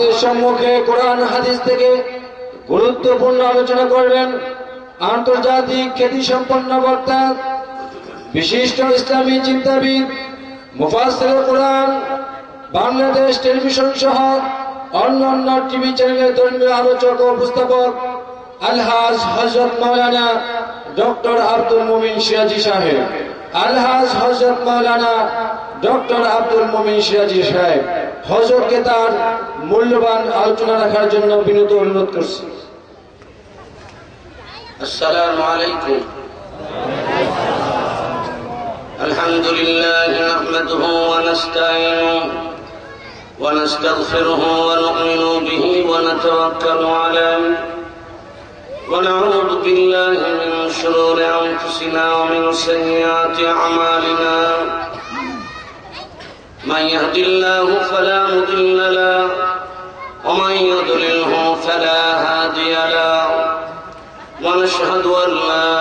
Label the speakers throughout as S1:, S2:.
S1: আমাদের সম্মুখে কোরআন হাদিস থেকে গুরুত্বপূর্ণ আলোচনা করবেন আন্তর্জাতিক খ্যাতিসম্পন্ন বক্তা, বিশিষ্ট ইসলামী চিন্তাবিদ, মুফাসসির কোরআন, বাংলাদেশ টেলিভিশন সহ অন্যান্য টিভি চ্যানেলের ধর্মীয় আলোচক ও উপস্থাপক আলহাজ হযরত মাওলানা ডক্টর আব্দুল মুমিন সিরাজি সাহেব। আলহাজ হযরত মাওলানা ডক্টর আব্দুল মুমিন সিরাজি সাহেব হযরতকে তার মূল্যবান আলোচনা রাখার জন্য বিনীত অনুরোধ করছি।
S2: আসসালামু আলাইকুম। আলহামদুলিল্লাহ নাহমাদুহু ওয়া নাস্তাঈনুহু ওয়া নাস্তাগফিরুহু ওয়া নু'মিনু বিহি ওয়া নাতাওয়াক্কালু আলাইহি ওয়া না'উযু বিল্লাহি মিন শুরুরি আনফুসিনা ওয়া মিন সাইয়্যাতি আ'মালিনা। মান ইয়াহদিল্লাহু ফালা মুদিল্লা লাহু ওয়া মান ইউদ্লিলহু ফালা হাদিয়া লাহু। ونشهد أن لا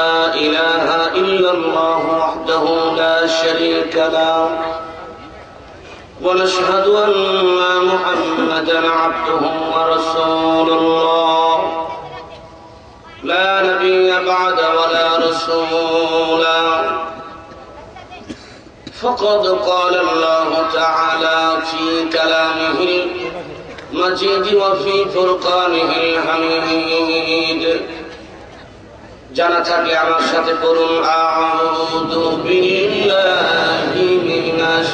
S2: إله إلا الله وحده لا شريك له ونشهد أن محمدا عبده ورسوله لا نبي بعد ولا رسول. فقد قال الله تعالى في كلامه المجيد وفي فرقانه الحميد. জানা থাকলে আমার সাথে পড়ুন আউযু বিল্লাহি মিনাশ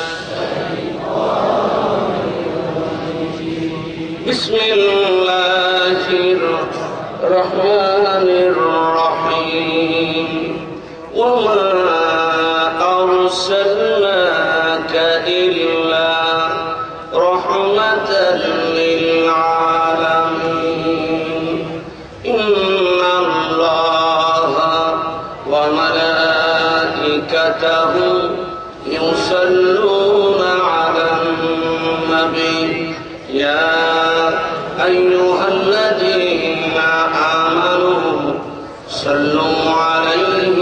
S2: বিসমিল্লাহির রহমানির রহিম ওয়া মা আরসালনাকা ইল্লা রাহমাতাল লিল আলামিন. وملائكته يصلون على النبي يا أيها الذين آمنوا صلوا عليه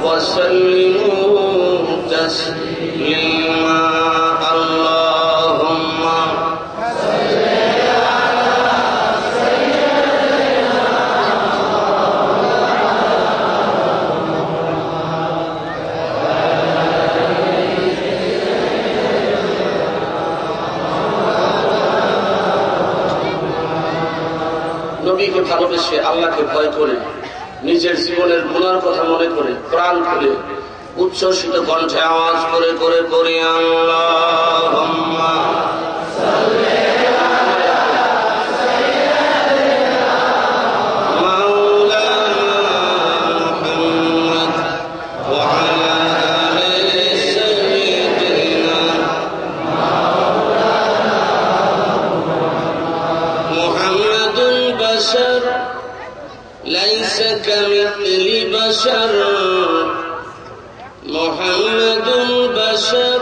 S2: وسلموا تسليما. اللهم নবীকে ভালোবেসে আল্লাহকে ভয় করে নিজের জীবনের গুনার কথা মনে করে প্রাণ খুলে উচ্ছ্বসিত কণ্ঠে আওয়াজ করে করে পড়ি আল্লাহুম্মা সাল্লি ليس كمثل بشر محمد بشر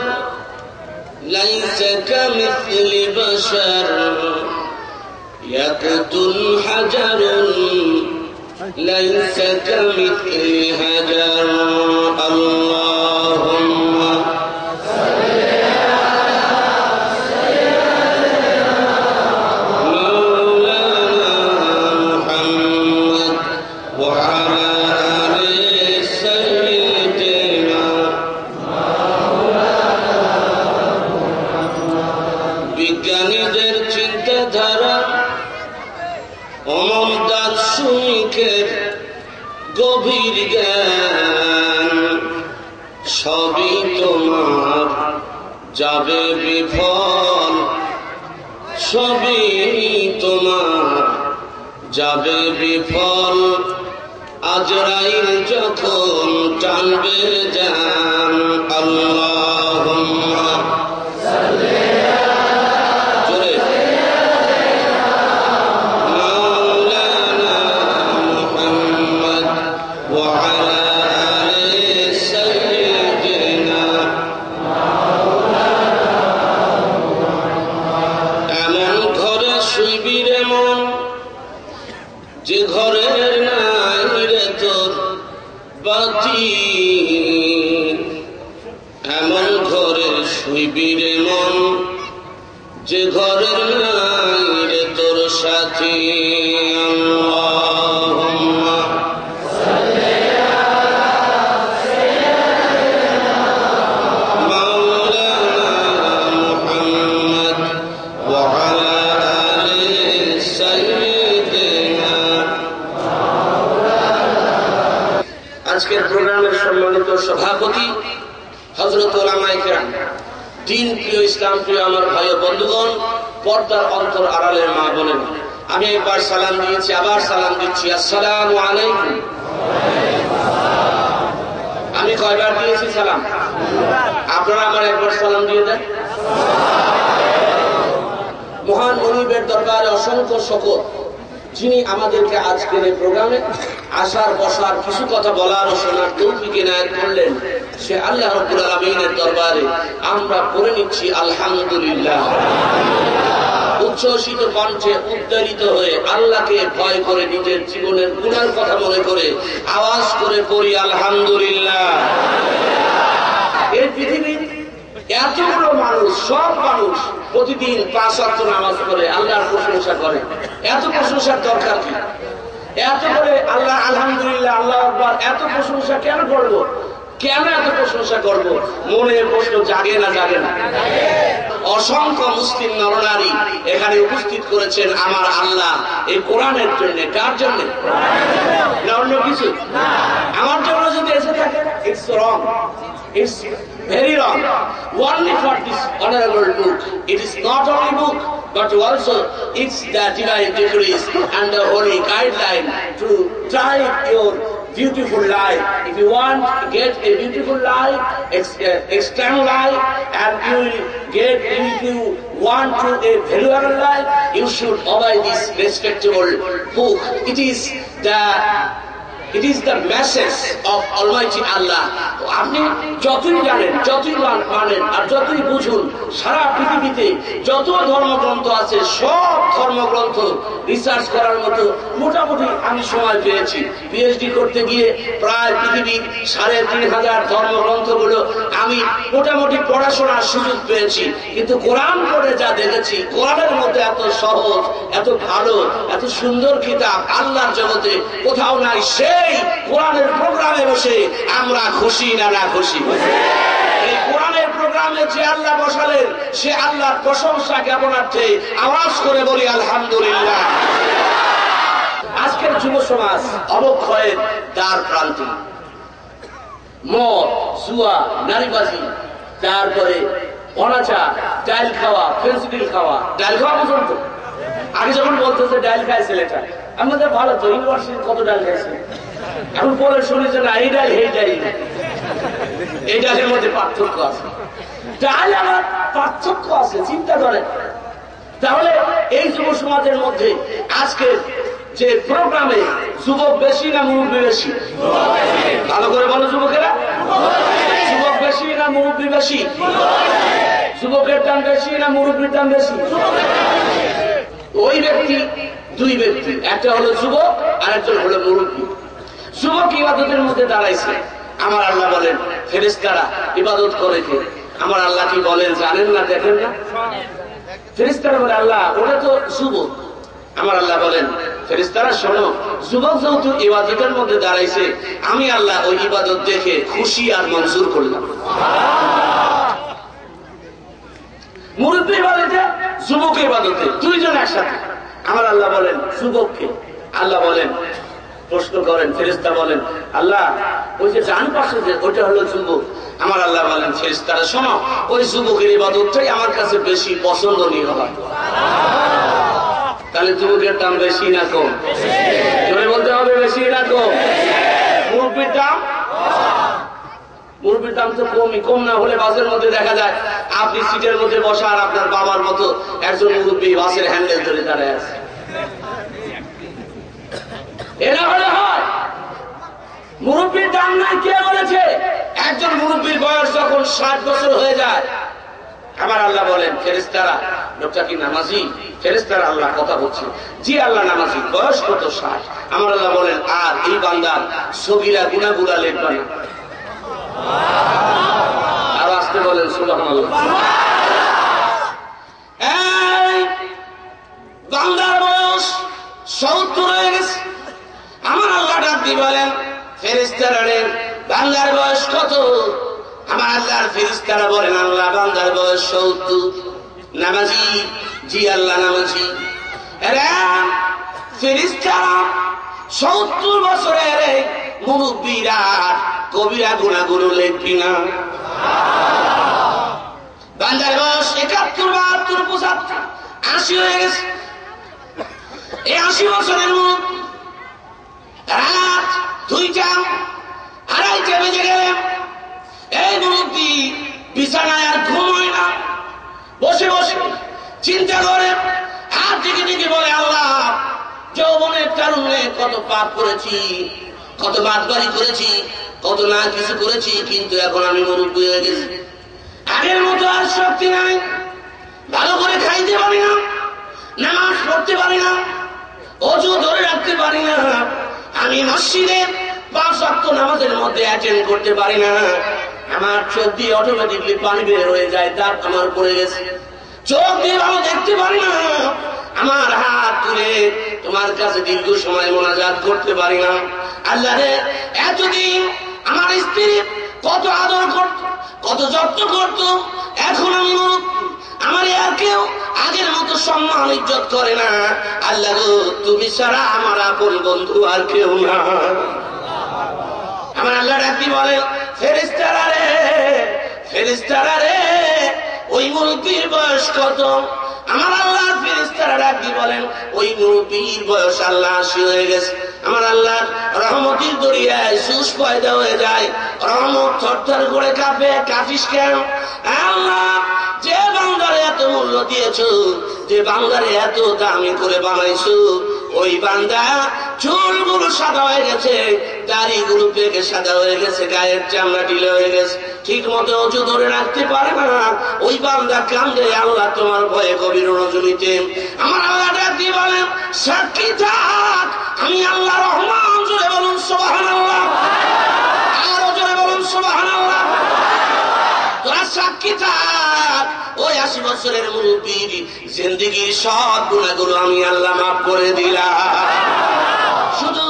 S2: ليس كمثل بشر يقتل حجر ليس كمثل حجر. اللهم বিজ্ঞানীদের চিন্তাধারা অমন দার্শনিকের গভীর জ্ঞান সবই তোমার যাবে বিফল, সবই তোমার যাবে বিফল। আজরাইল যখন টানবে জান আল্লাহুম্মা যে ঘরের নাই রে তোর বাতি, এমন আজকের প্রোগ্রামের সম্মানিত সভাপতি হযরত উলামায়ে কেরাম, দিন প্রিয়, ইসলাম প্রিয় আমার ভাই ও বন্ধুগণ, পর্দার অন্তর আড়ালের মা বোনেরা, আমি একবার সালাম দিয়েছি, আবার সালাম দিচ্ছি। আসসালামু আলাইকুম। আমি কয়বার দিয়েছি সালাম? আপনারা আমার একবার সালাম দিয়ে দেন। মহান মনিবের দরবারে অসংখ্য শকর, যিনি আমাদেরকে আজকের এই প্রোগ্রামে আসার বসার কিছু কথা বলার ও শোনার তৌফিক ইনায়েত করলেন। সে আল্লাহ রাব্বুল আলামিনের দরবারে আমরা পড়ে নিচ্ছি আলহামদুলিল্লাহ। উচ্ছ্বসিত কণ্ঠে উদ্দারিত হয়ে আল্লাহকে ভয় করে নিজের জীবনের গুনার কথা মনে করে আওয়াজ করে পড়ি আলহামদুলিল্লাহ। এই পৃথিবীর এতগুলো মানুষ, সব মানুষ প্রতিদিন 5 ওয়াক্ত নামাজ পড়ে আল্লাহর প্রশংসা করে। এত প্রশংসার দরকার কি? এত করে আল্লাহ আলহামদুলিল্লাহ, আল্লাহু আকবার, এত প্রশংসা কেন করব? কেন এত প্রশংসা করব? মনে প্রশ্ন জাগে না জাগে না? অসংখ্য মুসলিম নরনারী এখানে উপস্থিত করেছেন আমার আল্লাহ এই কোরআনের জন্য। কার জন্য? না অন্য কিছু? আমার জন্য যদি এসে থাকে, it's wrong, it's very wrong. Only for this honorable book. It is not only book, but also it's the divine decrees and the holy guideline to try your beautiful life. If you want to get a beautiful life, external life, and you will get, if you want to a valuable life, you should obey this respectable book. It is the message of Almighty Allah. আপনি যতই জানেন, যতই মানেন আর যতই বুঝুন, সারা পৃথিবীতে যত ধর্মগ্রন্থ আছে সব ধর্মগ্রন্থ রিসার্চ করার মতো মোটামুটি আমি সময় পেয়েছি। পিএইচডি করতে গিয়ে প্রায় পৃথিবীর 3500 ধর্মগ্রন্থগুলো আমি মোটামুটি পড়াশোনার সুযোগ পেয়েছি। কিন্তু কোরআন পড়ে যা দেখেছি, কোরআনের মধ্যে এত সহজ, এত ভালো, এত সুন্দর কিতাব আল্লাহর জগতে কোথাও নাই। সেই কোরআনের প্রোগ্রামে বসে আমরা খুশি না না খুশি? এই কোরআনের প্রোগ্রামে যে আল্লাহ বসালেন, সে আল্লাহর প্রশংসা জ্ঞাপনার্থে আওয়াজ করে বলি আলহামদুলিল্লাহ। আজকের যুব সমাজ অবক্ষয়ের দ্বার প্রান্তে। মদ, জুয়া, নারীবাজি, তারপরে অনাচার, ডাইল খাওয়া, ফেন্সিডিল খাওয়া। ডাইল খাওয়া পর্যন্ত আগে যখন বলতেছে ডাইল খায় ছেলেটা, আমাদের ভালো তো, ইউনিভার্সিটি কত ডাইল খাইছে, এখন পরে শুনি যে না এই ডাইল, এই ডাইল, এই ডাইলের মধ্যে পার্থক্য আছে। ডাইল আমার পার্থক্য আছে, চিন্তা করেন। তাহলে এই যুব সমাজের মধ্যে আজকে যে প্রোগ্রামে যুবক বেশি না মুরব্বী বেশি? ভালো করে বলো যুবকেরা, যুবক বেশি না মুরব্বী বেশি? যুবকের দাম বেশি না মুরব্বীর দাম বেশি? ওই ব্যক্তি, দুই ব্যক্তি, একটা হলো যুবক আর একজন হলো মুরব্বী। যুবক ইবাদতের মধ্যে দাঁড়াইছে। আমার আল্লাহ বলেন ফেরেশতারা ইবাদত করে কে? আমার আল্লাহ কি বলেন জানেন না, দেখেন না? ফেরেশতারা বলে আল্লাহ ওটা তো যুবক। আমার আল্লাহ বলেন ফেরেশতারা শোনো, যুবক যেহেতু ইবাদতের মধ্যে দাঁড়াইছে, আমি আল্লাহ ওই ইবাদত দেখে খুশি আর মঞ্জুর করলাম। মুরব্বী ইবাদতে, যুবক ইবাদতে, দুইজন একসাথে। আমার আল্লাহ বলেন যুবককে, আল্লাহ বলেন, প্রশ্ন করেন ফেরেশতা বলেন আল্লাহ ওই যে ডান পাশে যে ওটা হলো যুবক। আমার আল্লাহ বলেন ফেরেশতারা শোনো, ওই যুবকের ইবাদতটাই আমার কাছে বেশি পছন্দনীয় হয়। তাহলে যুবকের দাম বেশি না কম? জোরে বলতে হবে, বেশি না কম? মুরব্বীর দাম, মুরব্বীর দাম তো কমই। কম না হলে বাসের মধ্যে দেখা যায় আপনি সিটের মধ্যে বসা আর আপনার বাবার মতো একজন মুরব্বী বাসের হ্যান্ডেল ধরে দাঁড়ায় আছে। এরা হলে হয়। মুরব্বীর দাম নাই কে বলেছে? একজন মুরব্বীর বয়স যখন 60 বছর হয়ে যায়, আমার আল্লাহ বলেন ফেরেশতারা লোকটা কি নামাজি? ফেরেশতারা আল্লাহ কথা বলছে, জি আল্লাহ নামাজি, বয়স কত? 60। আমার আল্লাহ বলেন আর এই বান্দার সগীরা গুনাহগুলো লিখবা না। আর আসতে বলেন সুবহানাল্লাহ। এই বান্দার বয়স 70 হয়ে গেছে। আমার আল্লাহ ডাক দিয়ে বলেন ফেরেশতারা রে, বান্দার বয়স কত? আমার আল্লাহর ফেরেশতারা বলেন আল্লাহ বান্দার বয়স 70। নামাজি? জি আল্লাহ নামাজি। আরে ফেরেশতারা 70 বছরের এই মুরব্বীরা কবিরা গুনাহগুলো লিখবি না। বান্দার বয়স 71, 72, 75, 80 হয়ে গেছে। এই 80 বছরের মুরব্বী রাত 2টা 2:30 বেজে গেলেন, এই মুরব্বী বিছানায় আর ঘুমোয় না, বসে বসে চিন্তা করে, হাত দিকে দিকে বলে, আল্লাহ যৌবনের কারণে কত পাপ করেছি, কত বাদবাড়ি করেছি, কত না কিছু করেছি, কিন্তু এখন আমি মুরব্বী হয়ে গেছি, আগের মতো আর শক্তি নাই, ভালো করে খাইতে পারি না, নামাজ পড়তে পারি না, অজু ধরে রাখতে পারি না, আমি মসজিদে 5 ওয়াক্ত নামাজের মধ্যে অ্যাটেন্ড করতে পারি না, আমার চোখ দিয়ে অটোমেটিকলি পানি বের হয়ে যায়, দাঁত আমার পড়ে গেছে, চোখ দিয়ে ভালো দেখতে পারি না, আমার হাত তুলে তোমার কাছে দীর্ঘ সময় মোনাজাত করতে পারি না। আল্লাহ রে, এতদিন আমার স্ত্রী কত আদর করত, কত যত্ন করত, এখন আমি আমার আর কেউ আগের মতো সম্মান ইজ্জত করে না। আল্লাহ গো, তুমি ছাড়া আমার আপন বন্ধু আর কেউ না। আমার আল্লাহ ডাকি বলে, ফেরেশতারা রে, ফেরেশতারা রে, ওই মুরব্বীর বয়স কত? আমার আল্লাহর ফেরেশতারা ডাকি বলেন, ওই মুরব্বীর বয়স আল্লাহ 80 হয়ে গেছে। আমার আল্লাহর রহমতের দরিয়ায় সুস পয়দা হয়ে যায়, রহমত থরথর করে কাঁপে। কাঁপিস কেন? আল্লাহ যে বান্দারে এত মূল্য দিয়েছো, যে বান্দারে এত দামি করে বানাইছো, ওই বান্দা চুলগুলো সাদা হয়ে গেছে, দাড়িগুলো পেকে সাদা হয়ে গেছে, গায়ের চামড়া ঢিলে হয়ে গেছে, ঠিক মতো অজু ধরে রাখতে পারে না, ওই বান্দা কান্দে, আল্লাহ তোমার ভয়ে গভীর রজনীতে। আমার আল্লাহ ডাকি বলেন, সাক্ষী থাক আমি আল্লাহ রহমান। জোরে বলুন সুবহানাল্লাহ, আরো জোরে বলুন সুবহানাল্লাহ। তোরা সাক্ষী থাক, ওই 80 বছরের মুরব্বীর জিন্দেগির সব গুনাহগুলো আমি আল্লাহ মাফ করে দিলাম। শুধু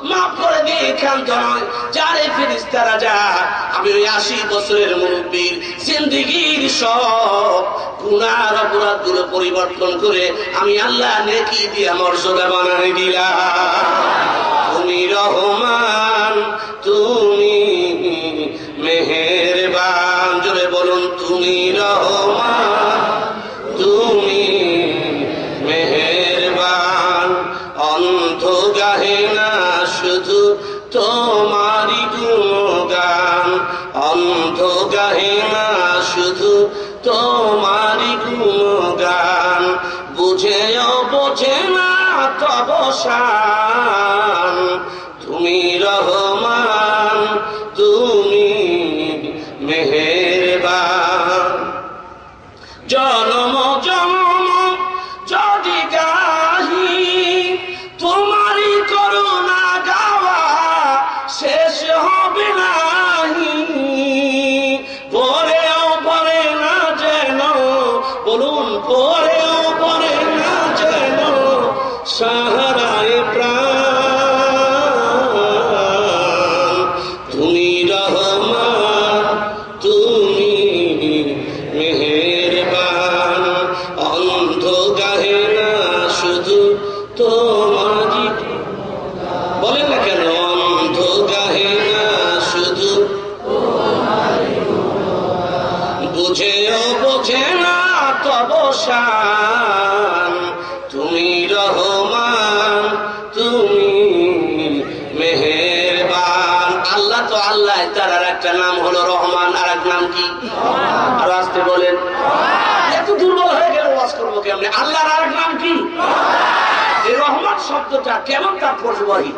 S2: মাফ করে দিয়ে ক্ষান্ত নয়, যারে ফেরেশতারা যা, আমি ওই 80 বছরের মুরব্বীর জিন্দেগির সব গুনার অপরাধ গুলো পরিবর্তন করে আমি আল্লাহ নেকি দিয়ে মর্যাদা বানাই দিলাম। তুমি রহমান, তুমি মেহেরবান। জোরে বলুন, তুমি রহমান, তুমি মেহেরবান। অন্ধ গাহে না শুধু তোমারই গুণগান, অন্ধ গাহে না শুধু তোমারই গুণগান, বুঝেও বোঝে না তব শান। তুমি রহমান, তুমি মেহেরবান। জনম জনম যদি গাহি তোমারই করুণা, গাওয়া শেষ হবে নাহি। পরেও পরে না যেন, বলুন, পরেও পরে না যেন সাহারায় প্রাণ। তুমি রহমান, তুমি মেহেরবান। অন্ধ গাহে না শুধু তোমারই, বলেন না কেন, অন্ধ গাহে না শুধু, বুঝেও বোঝে না তব শান। তুমি রহমান, তুমি মেহেরবান। আল্লাহ তো আল্লাহ, তার আর একটা নাম হলো রহমান, আর এক নাম কি? আর আসতে বলেন, এত দুর্বল হয়ে গেল, ওয়াজ করবো কেমনে? আল্লাহর আর এক নাম কি? এই রহমান শব্দটা কেমন তাৎপর্যবাহী?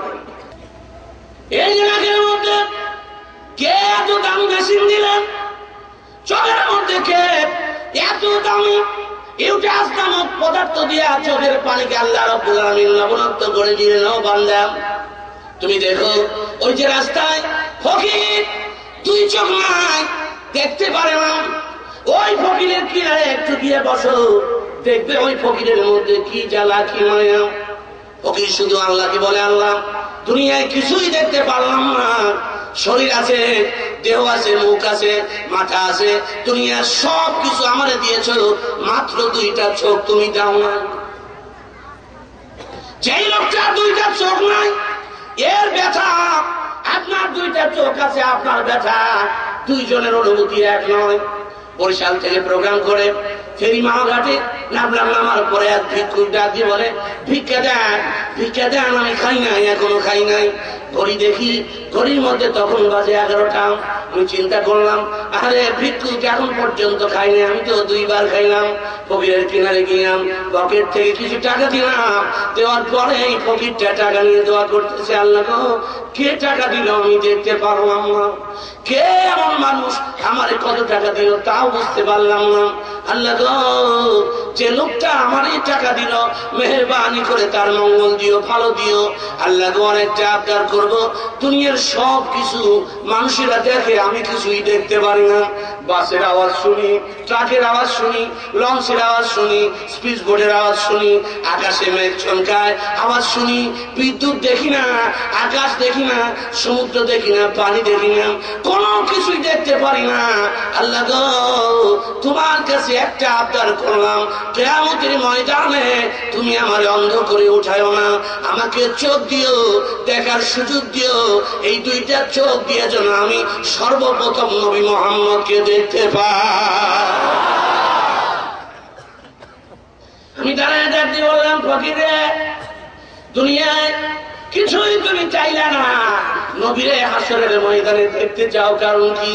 S2: এই জায়গার মধ্যে কে এত দামি মেশিন দিলেন? চোখের মধ্যে কে এত দামি ইউটাস নামক পদার্থ দিয়ে চোখের পানিকে আল্লাহ রাব্বুল আলামিন লবণাক্ত করে দিলেন। ও বান্দা, তুমি দেখো, ওই যে রাস্তায় ফকির 2 চোখ নাই, দেখতে পারে না, ওই ফকিরের কিনারে একটু গিয়ে বসো, দেখবে ওই ফকিরের মধ্যে কি জ্বালা, কি মায়া। ফকির শুধু আল্লাহকে বলে, আল্লাহ দুনিয়ায় কিছুই দেখতে পারলাম না, শরীর আছে, দেহ আছে, মুখ আছে, মাথা আছে, দুনিয়ার সব কিছু আমারে দিয়েছো, মাত্র 2টা চোখ তুমি দাও না। যেই লোকটা 2টা চোখ নাই, এর ব্যথা, আপনার দুইটা চোখ আছে, আপনার ব্যথা দুইজনের অনুভূতি এক নয়। বরিশাল থেকে প্রোগ্রাম করে ফেরি মাওঘাটে নামলাম, নামার পরে এক ভিক্ষুক ডাক দিয়ে বলে, ভিক্ষা দেন, ভিক্ষা দেন। আমি খাই নাই, এখনো খাই নাই। ঘড়ি দেখি, ঘড়ির মধ্যে তখন বাজে 11টা। আমি চিন্তা করলাম, আরে ভিক্ষুক এখন পর্যন্ত খাইনি, আমি তো 2 বার খাইলাম। ফকিরের কিনারে গিয়াম, পকেট থেকে কিছু টাকা দিলাম। দেওয়ার পরে এই ফকিরটা টাকা নিয়ে দোয়া করতেছে, আল্লাহ গো, কে টাকা দিল আমি দেখতে পারলাম না, কে এমন মানুষ আমারে কত টাকা দিল তাও বুঝতে পারলাম না। আল্লাহ গো, যে লোকটা আমার এই টাকা দিল, মেহেরবানি করে তার মঙ্গল দিও, ভালো দিও। আল্লাহ গো, অনেকটা আবদার করব, দুনিয়ার সব কিছু মানুষেরা দেখে, আমি কিছুই দেখতে পারি না। বাসের আওয়াজ শুনি, ট্রাকের আওয়াজ শুনি, লঞ্চের আওয়াজ শুনি, স্পিচ বোর্ডের আওয়াজ শুনি, আকাশে মেঘ চমকায় আওয়াজ শুনি, বিদ্যুৎ দেখি না, আকাশ দেখি না, সমুদ্র দেখি না, পানি দেখি না, কোনো কিছুই দেখতে পারি না। আল্লাহ গো, তোমার কাছে একটা আবদার করলাম, কিয়ামতের ময়দানে তুমি আমার অন্ধ করে উঠায়ো না, আমাকে চোখ দিও, দেখার সুযোগ দিও। এই দুইটা চোখ দিয়ে যেন আমি সর্বপ্রথম নবী মুহাম্মদকে দেখতে পাই। আমি দাঁড়ায় দাঁড়িয়ে বললাম, ফকিরে, দুনিয়ায় কিছুই তুমি চাইলে না, নবীরে হাসরের ময়দানে দেখতে চাও, কারণ কি?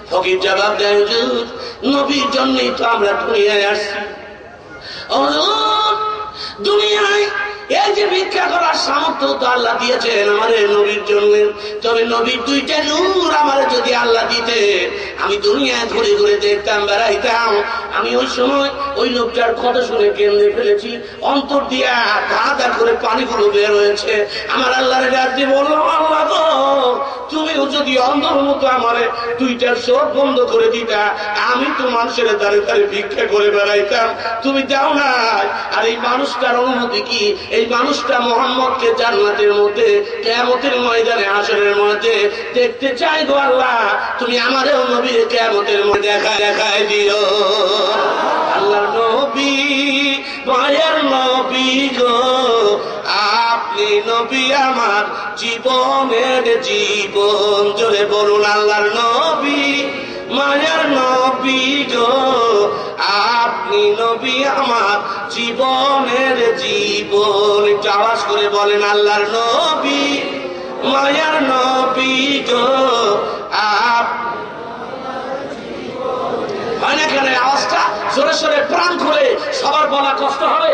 S2: ফকির জবাব দেয়, হুজুর, নবীর জন্যই তো আমরা দুনিয়ায় আসছি। হুজুর, দুনিয়ায় এই যে ভিক্ষা করার সামর্থ্য তো আল্লাহ দিয়েছেন আমাদের নবীর জন্য, তবে নবীর দুইটা নূর আমার যদি আল্লাহ দিতে, আমি দুনিয়ায় ঘুরে ঘুরে দেখতাম, বেড়াইতাম। আমি ওই সময় ওই লোকটার কথা শুনে কেন্দ্রে ফেলেছি, অন্তর দিয়া ধাঁধা করে পানিগুলো বের হয়েছে। আমার আল্লাহরে ডাক দিয়ে বললাম, আল্লাহ গো, তুমিও যদি অন্ধর মতো আমারে দুইটা চোখ বন্ধ করে দিতা, আমি তো মানুষের দ্বারে দ্বারে ভিক্ষা করে বেড়াইতাম, তুমি দাও না। আর এই মানুষটার অনুমতি কি? এই মানুষটা মুহাম্মদকে জান্নাতের মধ্যে, কিয়ামতের ময়দানে, হাসরের মধ্যে দেখতে চাই গো আল্লাহ, তুমি আমারও নবীর কিয়ামতের মধ্যে দেখায় দিও। আল্লাহর নবী, মায়ের নবী গো, আপনি নবী আমার জীবনের জীবন। জোরে বলুন, আল্লাহর নবী, মায়ের নবী গো, আপনি নবী আমার জীবনের জীবন। একটু আওয়াজ করে বলেন, আল্লাহর নবী, মায়ের নবী গো, এখানে আওয়াজটা জোরে সোরে প্রাণ খুলে সবার বলা কষ্ট হবে।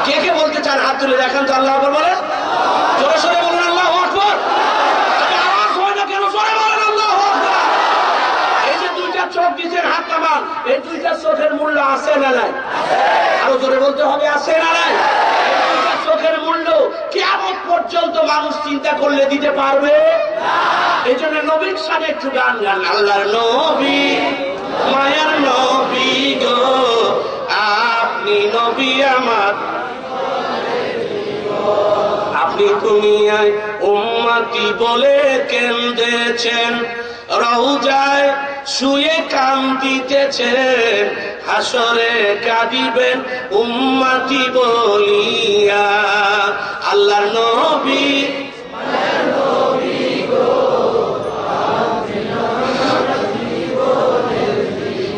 S2: কে কে বলতে চান হাত তুলে দেখান তো, আল্লাহ আকবার বলেন, জোরে সোরে বলেন আল্লাহু আকবার। আওয়াজ হয় না কেন? জোরে বলেন আল্লাহু আকবার। এই যে দুইটা চোখ দিয়েছেন, হাত নামান, এই দুইটা চোখের মূল্য আছে না নাই? আরো জোরে বলতে হবে, আছে না নাই? চোখের মূল্য কিয়ামত পর্যন্ত মানুষ চিন্তা করলে দিতে পারবে না। এই জন্য নবীর সাথে একটু গান গান, আল্লাহর নবী, মায়ার নবী গো, আপনি নবী আমার, আপনি দুনিয়ায় উম্মতি বলে কেঁদেছেন, রওজায় শুয়ে কান্দিতেছেন, হাসরে কাঁদিবেন উম্মতি বলিয়া। আল্লাহর নবী,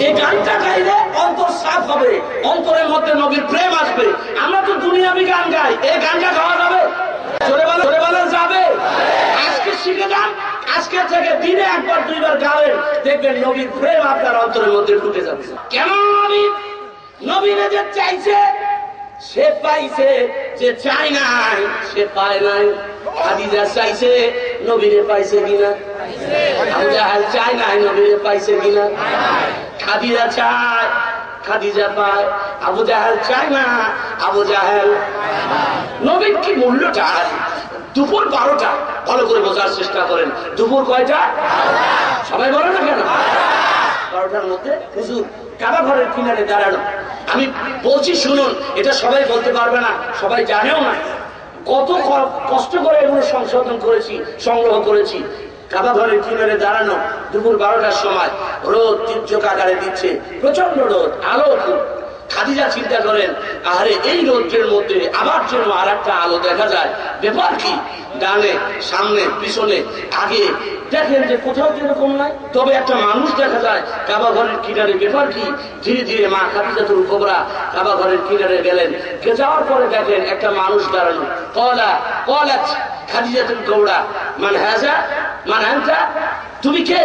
S2: এই গানটা গাইলে অন্তর সাফ হবে, অন্তরের মধ্যে নবীর প্রেম আসবে। আমরা তো দুনিয়াবি গান গাই, এই গানটা গাওয়া যাবে? জোরে বলা যাবে? আজকে শিখে যান, আজকে থেকে দিনে 1 বার 2 বার গাবেন, দেখবেন নবীর প্রেম আপনার অন্তরের মধ্যে ঢুকে যাবে। কেন? নবীরে যে চাইছে সে পাইছে, যে চাই নাই সে পায় নাই। খাদিজা চাইছে, নবীরে পাইছে কিনা? আবু জাহেল চাই নাই, নবীরে পাইছে কিনা? খাদিজা চায়, খাদিজা পায়। আবু জাহেল চায় না, আবু জাহেল। নবীর কি মূল্যটা? দুপুর 12টা, ভালো করে বোঝার চেষ্টা করেন। দুপুর কয়টা? সবাই বলে না কেন? 12টার মধ্যে হুজুর কাবা ঘরের কিনারে দাঁড়ানো। আমি বলছি শুনুন, এটা সবাই বলতে পারবে না, সবাই জানেও না। কত কষ্ট করে এগুলো সংশোধন করেছি, সংগ্রহ করেছি। কাবা ঘরের কিনারে দাঁড়ানো, দুপুর 12টার সময়, রোদ তীর্যক আকারে দিচ্ছে, প্রচন্ড রোদ, আলো খুব। খাদিজা চিন্তা করেন, আরে এই রৌদ্রের মধ্যে আবার যেন আর একটা আলো দেখা যায়, ব্যাপার কি? ডানে সামনে পিছনে আগে দেখেন যে কোথাও যেরকম নাই, তবে একটা মানুষ দেখা যায় কাবা ঘরের কিনারে, ব্যাপার কি? ধীরে ধীরে মা খাদিজাতুল কুবরা কাবা ঘরের কিনারে গেলেন, যাওয়ার পরে দেখেন একটা মানুষ দাঁড়ানো। কলাত খাদিজাতুল কুবরা, মান হাযা মান আনতা, তুমি কে?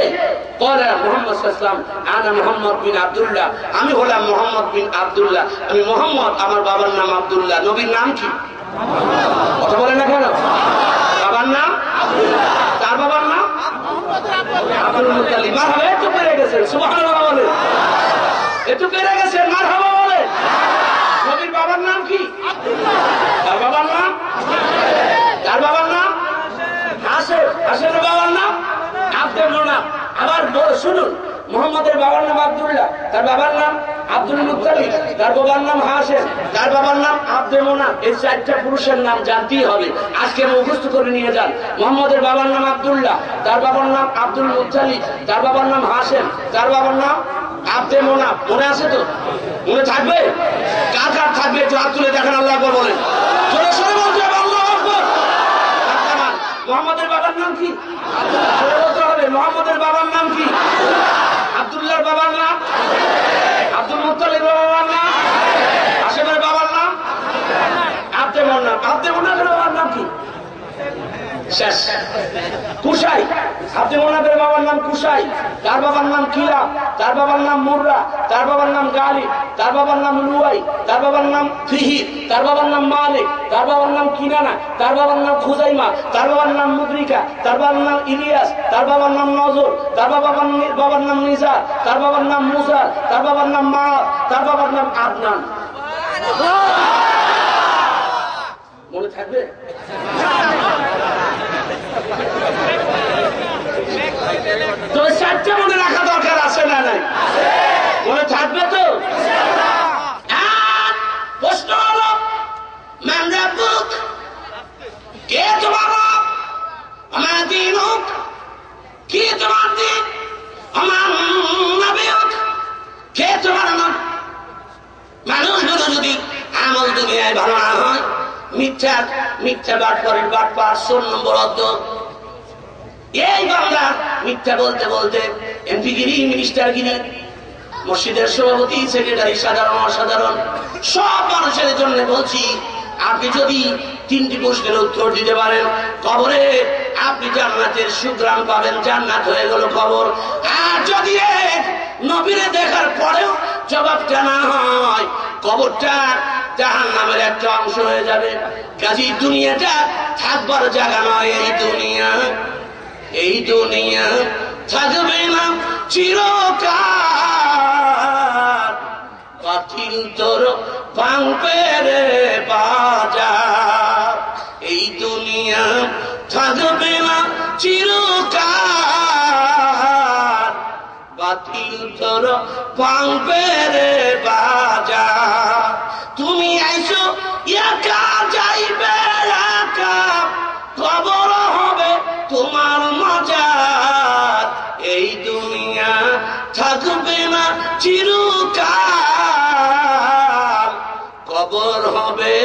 S2: কলা মুহাম্মদ সাল্লাল্লাহু আলাইহি ওয়াসাল্লাম, আনা মুহাম্মদ বিন আব্দুল্লাহ, আমি হলাম মুহাম্মদ বিন আব্দুল্লাহ, আমি মুহাম্মদ, আমার বাবার নাম আব্দুল্লাহ। নবীর নাম কি? কথা বলে না কেন? বাবার নাম তার বাবার নাম আব্দুল মুত্তালিব। মারহাবা, একটু পেরে গেছেন, সুবহানাল্লাহ বলে, একটু পেরে গেছেন, মারহাবা বলে। নবীর বাবার নাম কি? তার বাবার নাম, তার বাবার নাম হাসেম, হাসেমের বাবার নাম আব্দুল্লাহ। আবার শুনুন, মোহাম্মদের বাবার নাম আব্দুল্লাহ, তার বাবার নাম আব্দুল মুত্তালিব, তার বাবার নাম হাসেম, তার বাবার নাম আব্দুল মুনাফ। এই চারটা পুরুষের নাম জানতেই হবে, আজকে মুখস্থ করে নিয়ে যান। মোহাম্মদের বাবার নাম আব্দুল্লাহ, তার বাবার নাম আব্দুল মুত্তালিব, তার বাবার নাম হাসেম, তার বাবার নাম আব্দুল মুনাফ। মনে আছে তো? মনে থাকবে? কার কার থাকবে একটু হাত তুলে দেখেন, আল্লাহু আকবার বলেন। জোরে সোরে বলতে হবে আল্লাহু আকবার। মোহাম্মদের বাবার নাম কি? বলতে হবে, মোহাম্মদের বাবার নাম কি? আব্দুল্লাহর বাবার নাম আব্দুল মুত্তালিবের বাবার নাম হাশেমের বাবার নাম আব্দুল মুনাফ। আব্দুল মুনাফের বাবার নাম কি? শেষ। কুসাই, আব্দুল মুনাফের বাবার নাম কুসাই, তার বাবার নাম কিলাব, তার বাবার নাম মুররা, তার বাবার নাম গালিব, তার বাবার নাম লুয়াই, তার বাবার নাম ফিহির, তার বাবার নাম মালিক, তার বাবার নাম কিনানা, তার বাবার নাম খুজাইমা, তার বাবার নাম মুদ্রিকা, তার বাবার নাম ইলিয়াস, তার বাবার নাম নজর, তার বাবার নাম নিজার, তার বাবার নাম মুসা, তার বাবার নাম মা, তার বাবার নাম আদনান। মনে থাকবে? তবে চারটে মনে রাখা দরকার আছে না নাই? মনে থাকবে তো? প্রশ্ন হলো, মান রাব্বুক, কে তোমার রব? আমা দীনুক, কি তোমার দিন? আমা নবিয়ুক, কে তোমার নবী? মানুষগুলো যদি আমল দুনিয়ায় ভালো না হয়, মিথ্যা বাটপার 16 নম্বর অধ্যায়। এই বাংলা মিথ্যা বলতে বলতে এমপিগিরি, মিনিস্টারগিরি, মসজিদের সভাপতি, সেক্রেটারি, সাধারণ অসাধারণ সব মানুষের জন্য বলছি, আপনি যদি 3টি প্রশ্নের উত্তর দিতে পারেন, কবরে আপনি জান্নাতের সুগ্রাম পাবেন, জান্নাত হয়ে গেল কবর। আর যদি নবীরে দেখার পরেও জবাবটা না হয়, কবরটা জাহান্নামের একটা অংশ হয়ে যাবে। কাজী দুনিয়াটা থাকবার জায়গা নয়। এই দুনিয়া থাকবে না চিরকাল, বাতিল তোর ভাঙবে রে বাজার। এই দুনিয়া থাকবে না চিরকাল, বাতিল তোর ভাঙবে রে বাজার। তুমি আইছো একা, যাইবে একা, কবর হবে তোমার মজার। এই দুনিয়া থাকবে না চিরকাল, কবর হবে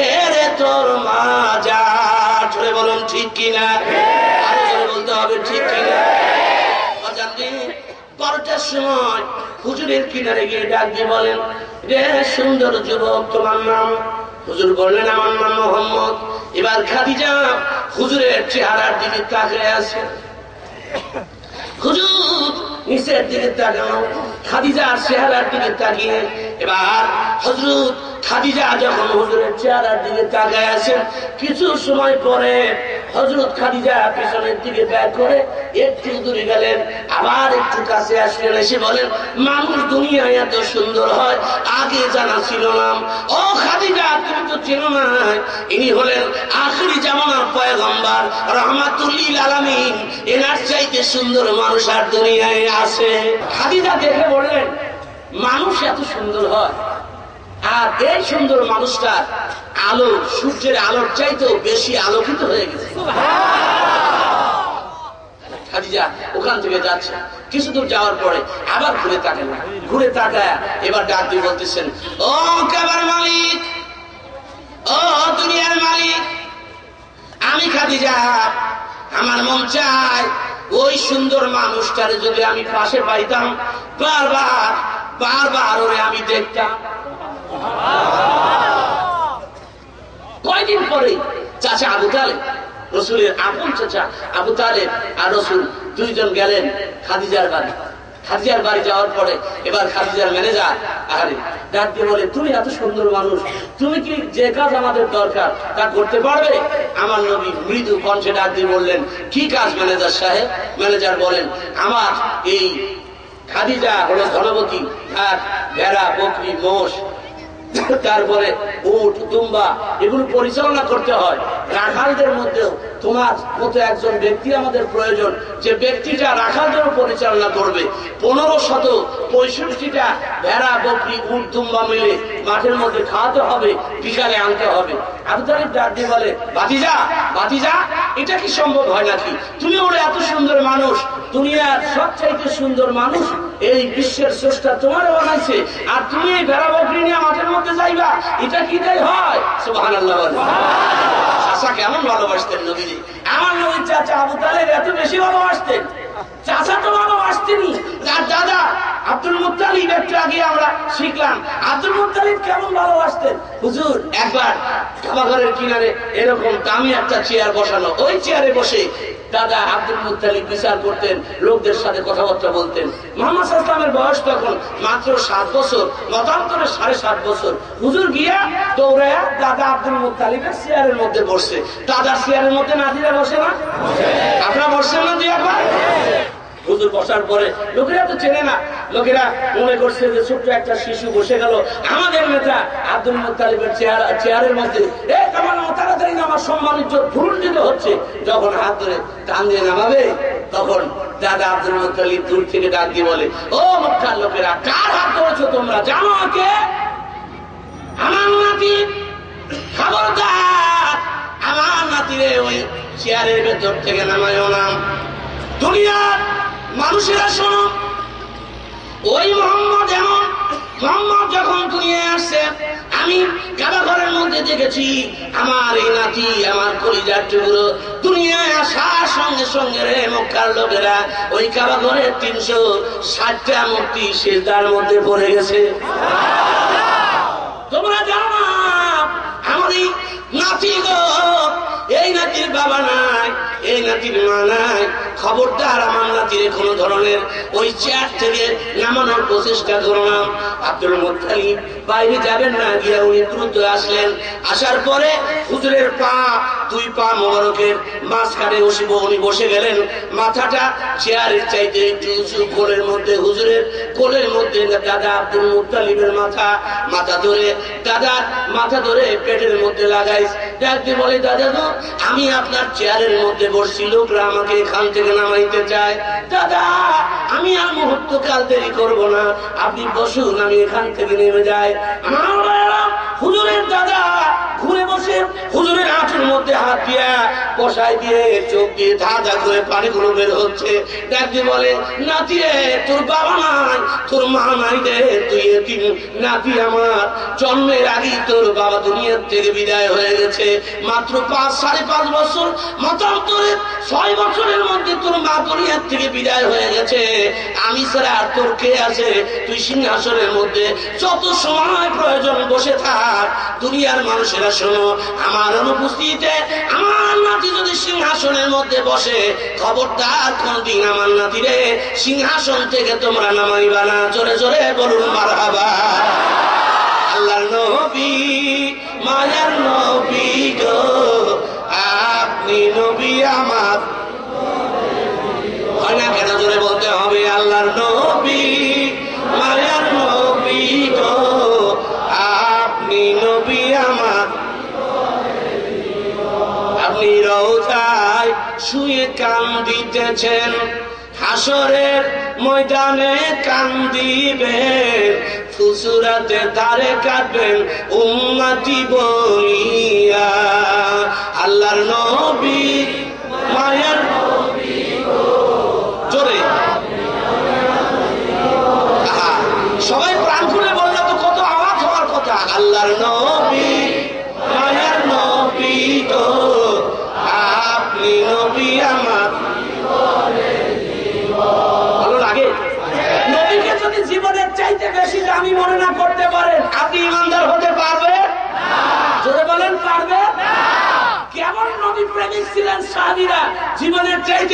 S2: এরে তোর মাজার। জোরে বলুন ঠিক কিনা? আরো জোরে বলতে হবে ঠিক কিনা? 12টার সময় হুজুরের কিনারে গিয়ে ডাক দিয়ে বলেন, রে সুন্দর যুবক, তোমার নাম? হুজুর বললেন, আমার নাম মোহাম্মদ। এবার খাদিজা হুজুরের চেহারার দিকে তাকিয়ে আছে। হুজুর নিচের দিকে তাকানো, খাদিজার চেহারার দিকে তাকিয়ে। এবার হযরত খাদিজা যখন হুজুরের চেহারার দিকে তাকায় আছেন, কিছু সময় পরে হযরত খাদিজা পিছনের দিকে ব্যাক করে একটু দূরে গেলেন, আবার একটু কাছে আসলেন, এসে বলেন, মানুষ দুনিয়ায় এত সুন্দর হয় আগে জানা ছিল না। ও খাদিজা, তুমি তো চেনো না, ইনি হলেন আখিরি জামানার পয়গম্বর রাহমাতুল লিল আলামিন। এনার চাইতে সুন্দর মানুষ আর দুনিয়ায় আছে? খাদিজা দেখে বললেন, মানুষ এত সুন্দর হয়, আর এই সুন্দর মানুষটা আলো, সূর্যের আলোর চাইতেও বেশি আলোকিত হয়ে গেছে। খাদিজা ওখান থেকে যাচ্ছে, কিছু দূর যাওয়ার পরে আবার ঘুরে তাকায় না, ঘুরে তাকায় এবার ডাক দিয়ে বলতেছেন, ও কাবার মালিক, ও দুনিয়ার মালিক, আমি খাদিজা, আমার মন চায় ওই সুন্দর মানুষটারে যদি আমি পাশে পাইতাম, বারবার বারবার ওরে আমি দেখতাম। কয়দিন পরে চাচা আবু তালেব, রসুলের আপন চাচা আবু তালেব আর রসুল দুইজন গেলেন খাদিজার বাড়ি। খাদিজার বাড়ি যাওয়ার পরে এবার খাদিজার ম্যানেজার আরে ডাক দিয়ে বলে, তুমি এত সুন্দর মানুষ, তুমি কি যে কাজ আমাদের দরকার তা করতে পারবে? আমার নবী মৃদু কণ্ঠে ডাক দিয়ে বললেন, কি কাজ ম্যানেজার সাহেব? ম্যানেজার বলেন, আমার এই খাদিজা হলো ধনবতী, আর ভেড়া, বকরি, মোষ, তারপরে উট, দুম্বা, এগুলো পরিচালনা করতে হয়। রাখালদের মধ্যেও তোমার মতো একজন ব্যক্তি আমাদের প্রয়োজন, যে ব্যক্তিটা রাখালদেরও পরিচালনা করবে। 1565টা ভেড়া, বকরি, উট, দুম্বা মিলে মাঠের মধ্যে খাওয়াতে হবে, বিকালে আনতে হবে। আবু তালেব ডাক দিয়ে বলে, ভাতিজা, ভাতিজা, এটা কি সম্ভব হয় নাকি? তুমি ওরা এত সুন্দর মানুষ, দুনিয়ার সবচাইতে সুন্দর মানুষ এই বিশ্বের স্রষ্টা তোমারও বানাইছে, আর তুমি এই ভেড়া বকরি নিয়ে মাঠের মধ্যে যাইবা, এটা কি তাই হয়? সুবহানাল্লাহ। চাচা কেমন ভালোবাসতেন নবীজি! আমার নবীর চাচা আবু তালেব এত বেশি ভালোবাসতেন। চাচা তো ভালোবাসতেনি, তার দাদা আব্দুল মুত্তালিব, একটু আগে আমরা শিখলাম আব্দুল মুত্তালিব কেমন ভালোবাসতেন। হুজুর একবার কাবাঘরের কিনারে এরকম দামি একটা চেয়ার বসানো, ওই চেয়ারে বসে দাদা আব্দুল মুত্তালিব বিচার করতেন, লোকদের সাথে কথাবার্তা বলতেন। মুহাম্মদ সাল্লাল্লাহু আলাইহি ওয়াসাল্লামের বয়স তখন মাত্র 7 বছর, মতান্তরে 7.5 বছর। হুজুর গিয়া দৌড়ায়া দাদা আব্দুল মুত্তালিবের চেয়ারের মধ্যে বসছে। দাদার চেয়ারের মধ্যে নাতিরা বসে না? আপনারা বসছেন না? দুই একবার হুজুর বসার পরে লোকেরা তো চেনে না, লোকেরা মনে করছে যে ছোট্ট একটা শিশু বসে গেল আমাদের নেতা আব্দুল মুত্তালিবের চেয়ারের মধ্যে। তাড়াতাড়ি নামার সম্মানিত ভুলুণ্ঠিত হচ্ছে। যখন হাত ধরে টান দিয়ে নামাবে, তখন দাদা আব্দুল মুত্তালিব দূর থেকে ডাক দিয়ে বলে, ও মক্কার লোকেরা, কার হাত ধরেছো তোমরা? জানো কে? আমার নাতি। খবরদার আমার নাতিরে ওই চেয়ারের ভেতর থেকে নামায়ও না। দুনিয়ার মানুষেরা শোনো, ওই মোহাম্মদ এমন, মোহাম্মদ যখন দুনিয়ায় আসছে, আমি কাবাঘরের মধ্যে দেখেছি আমার এই নাতি, আমার কলিজার টুকরো দুনিয়ায় আসার সঙ্গে সঙ্গে রে মক্কার লোকেরা ওই কাবাঘরের 360টা মূর্তি সিজদার মধ্যে পড়ে গেছে। তোমরা জানো না আমার এই নাতি গো, এই নাতির বাবা নাই, এই নাতির মা নাই। খবরদার আমার নাতির কোন ধরনের ওই চেয়ার থেকে নামানোর প্রচেষ্টা করো না। আব্দুল মুত্তালিব বাইরে যাবেন না, গিয়া উনি দ্রুত আসলেন। আসার পরে হুজুরের পা, 2 পা মোবারকের মাঝখানে উনি বসে গেলেন। মাথাটা চেয়ারের চাইতে একটু উঁচু, কোলের মধ্যে হুজুরের কোলের মধ্যে দাদা আব্দুল মুত্তালিবের মাথা ধরে, দাদার মাথা ধরে পেটের মধ্যে লাগাইস। ডাকতে বলে, দাদা গো, আমি আপনার চেয়ারের মধ্যে বসছি, লোকরা আমাকে এখান থেকে নামাইতে চায়। দাদা আমি আর মুহূর্ত কাল দেরি করবো না, আপনি বসুন, আমি এখান থেকে নেমে যাই। হুজুরের দাদা ঘুরে বসে হুজুরের হাঁটুর মধ্যে হাত দিয়া বসায় দিয়ে চোখ দিয়ে ধাঁধা করে পানিগুলো বের হচ্ছে। ডাকতে বলে, নাতি রে, তোর বাবা নাই, তোর মা নাই রে, তুই এতিম নাতি। আমার জন্মের আগেই তোর বাবা দুনিয়ার থেকে বিদায় হয়ে গেছে। মাত্র 5.5 বছর, মতান্তরে 6 বছরের মধ্যে তোর মা দুনিয়ার থেকে বিদায় হয়ে গেছে। আমি ছাড়া আর তোর কে আছে? তুই সিংহাসনের মধ্যে যত সময় প্রয়োজন বসে থাক। দুনিয়ার মানুষেরা শোনো, আমার অনুপস্থিতিতে আমার নাতি যদি সিংহাসনের মধ্যে বসে, খবরদার কোনদিন আমার নাতিরে সিংহাসন থেকে তোমরা নামাইবা না। জোরে জোরে বলুন মারহাবা। আল্লাহর নবী, মায়ার নবী গো, আপনি নবী আমার। হয় না কেন? জোরে বলতে হবে। আল্লাহর নবী, মায়ার নবী গো, আপনি নবী আমার। আপনি রওজায় শুয়ে কান্দিতেছেন, হাসরের ময়দানে কান্দিবেন, ফুসুরাতে তারে কাটবেন উম্মতি বলিয়া। আল্লাহর নবী, মায়ার নবী গো,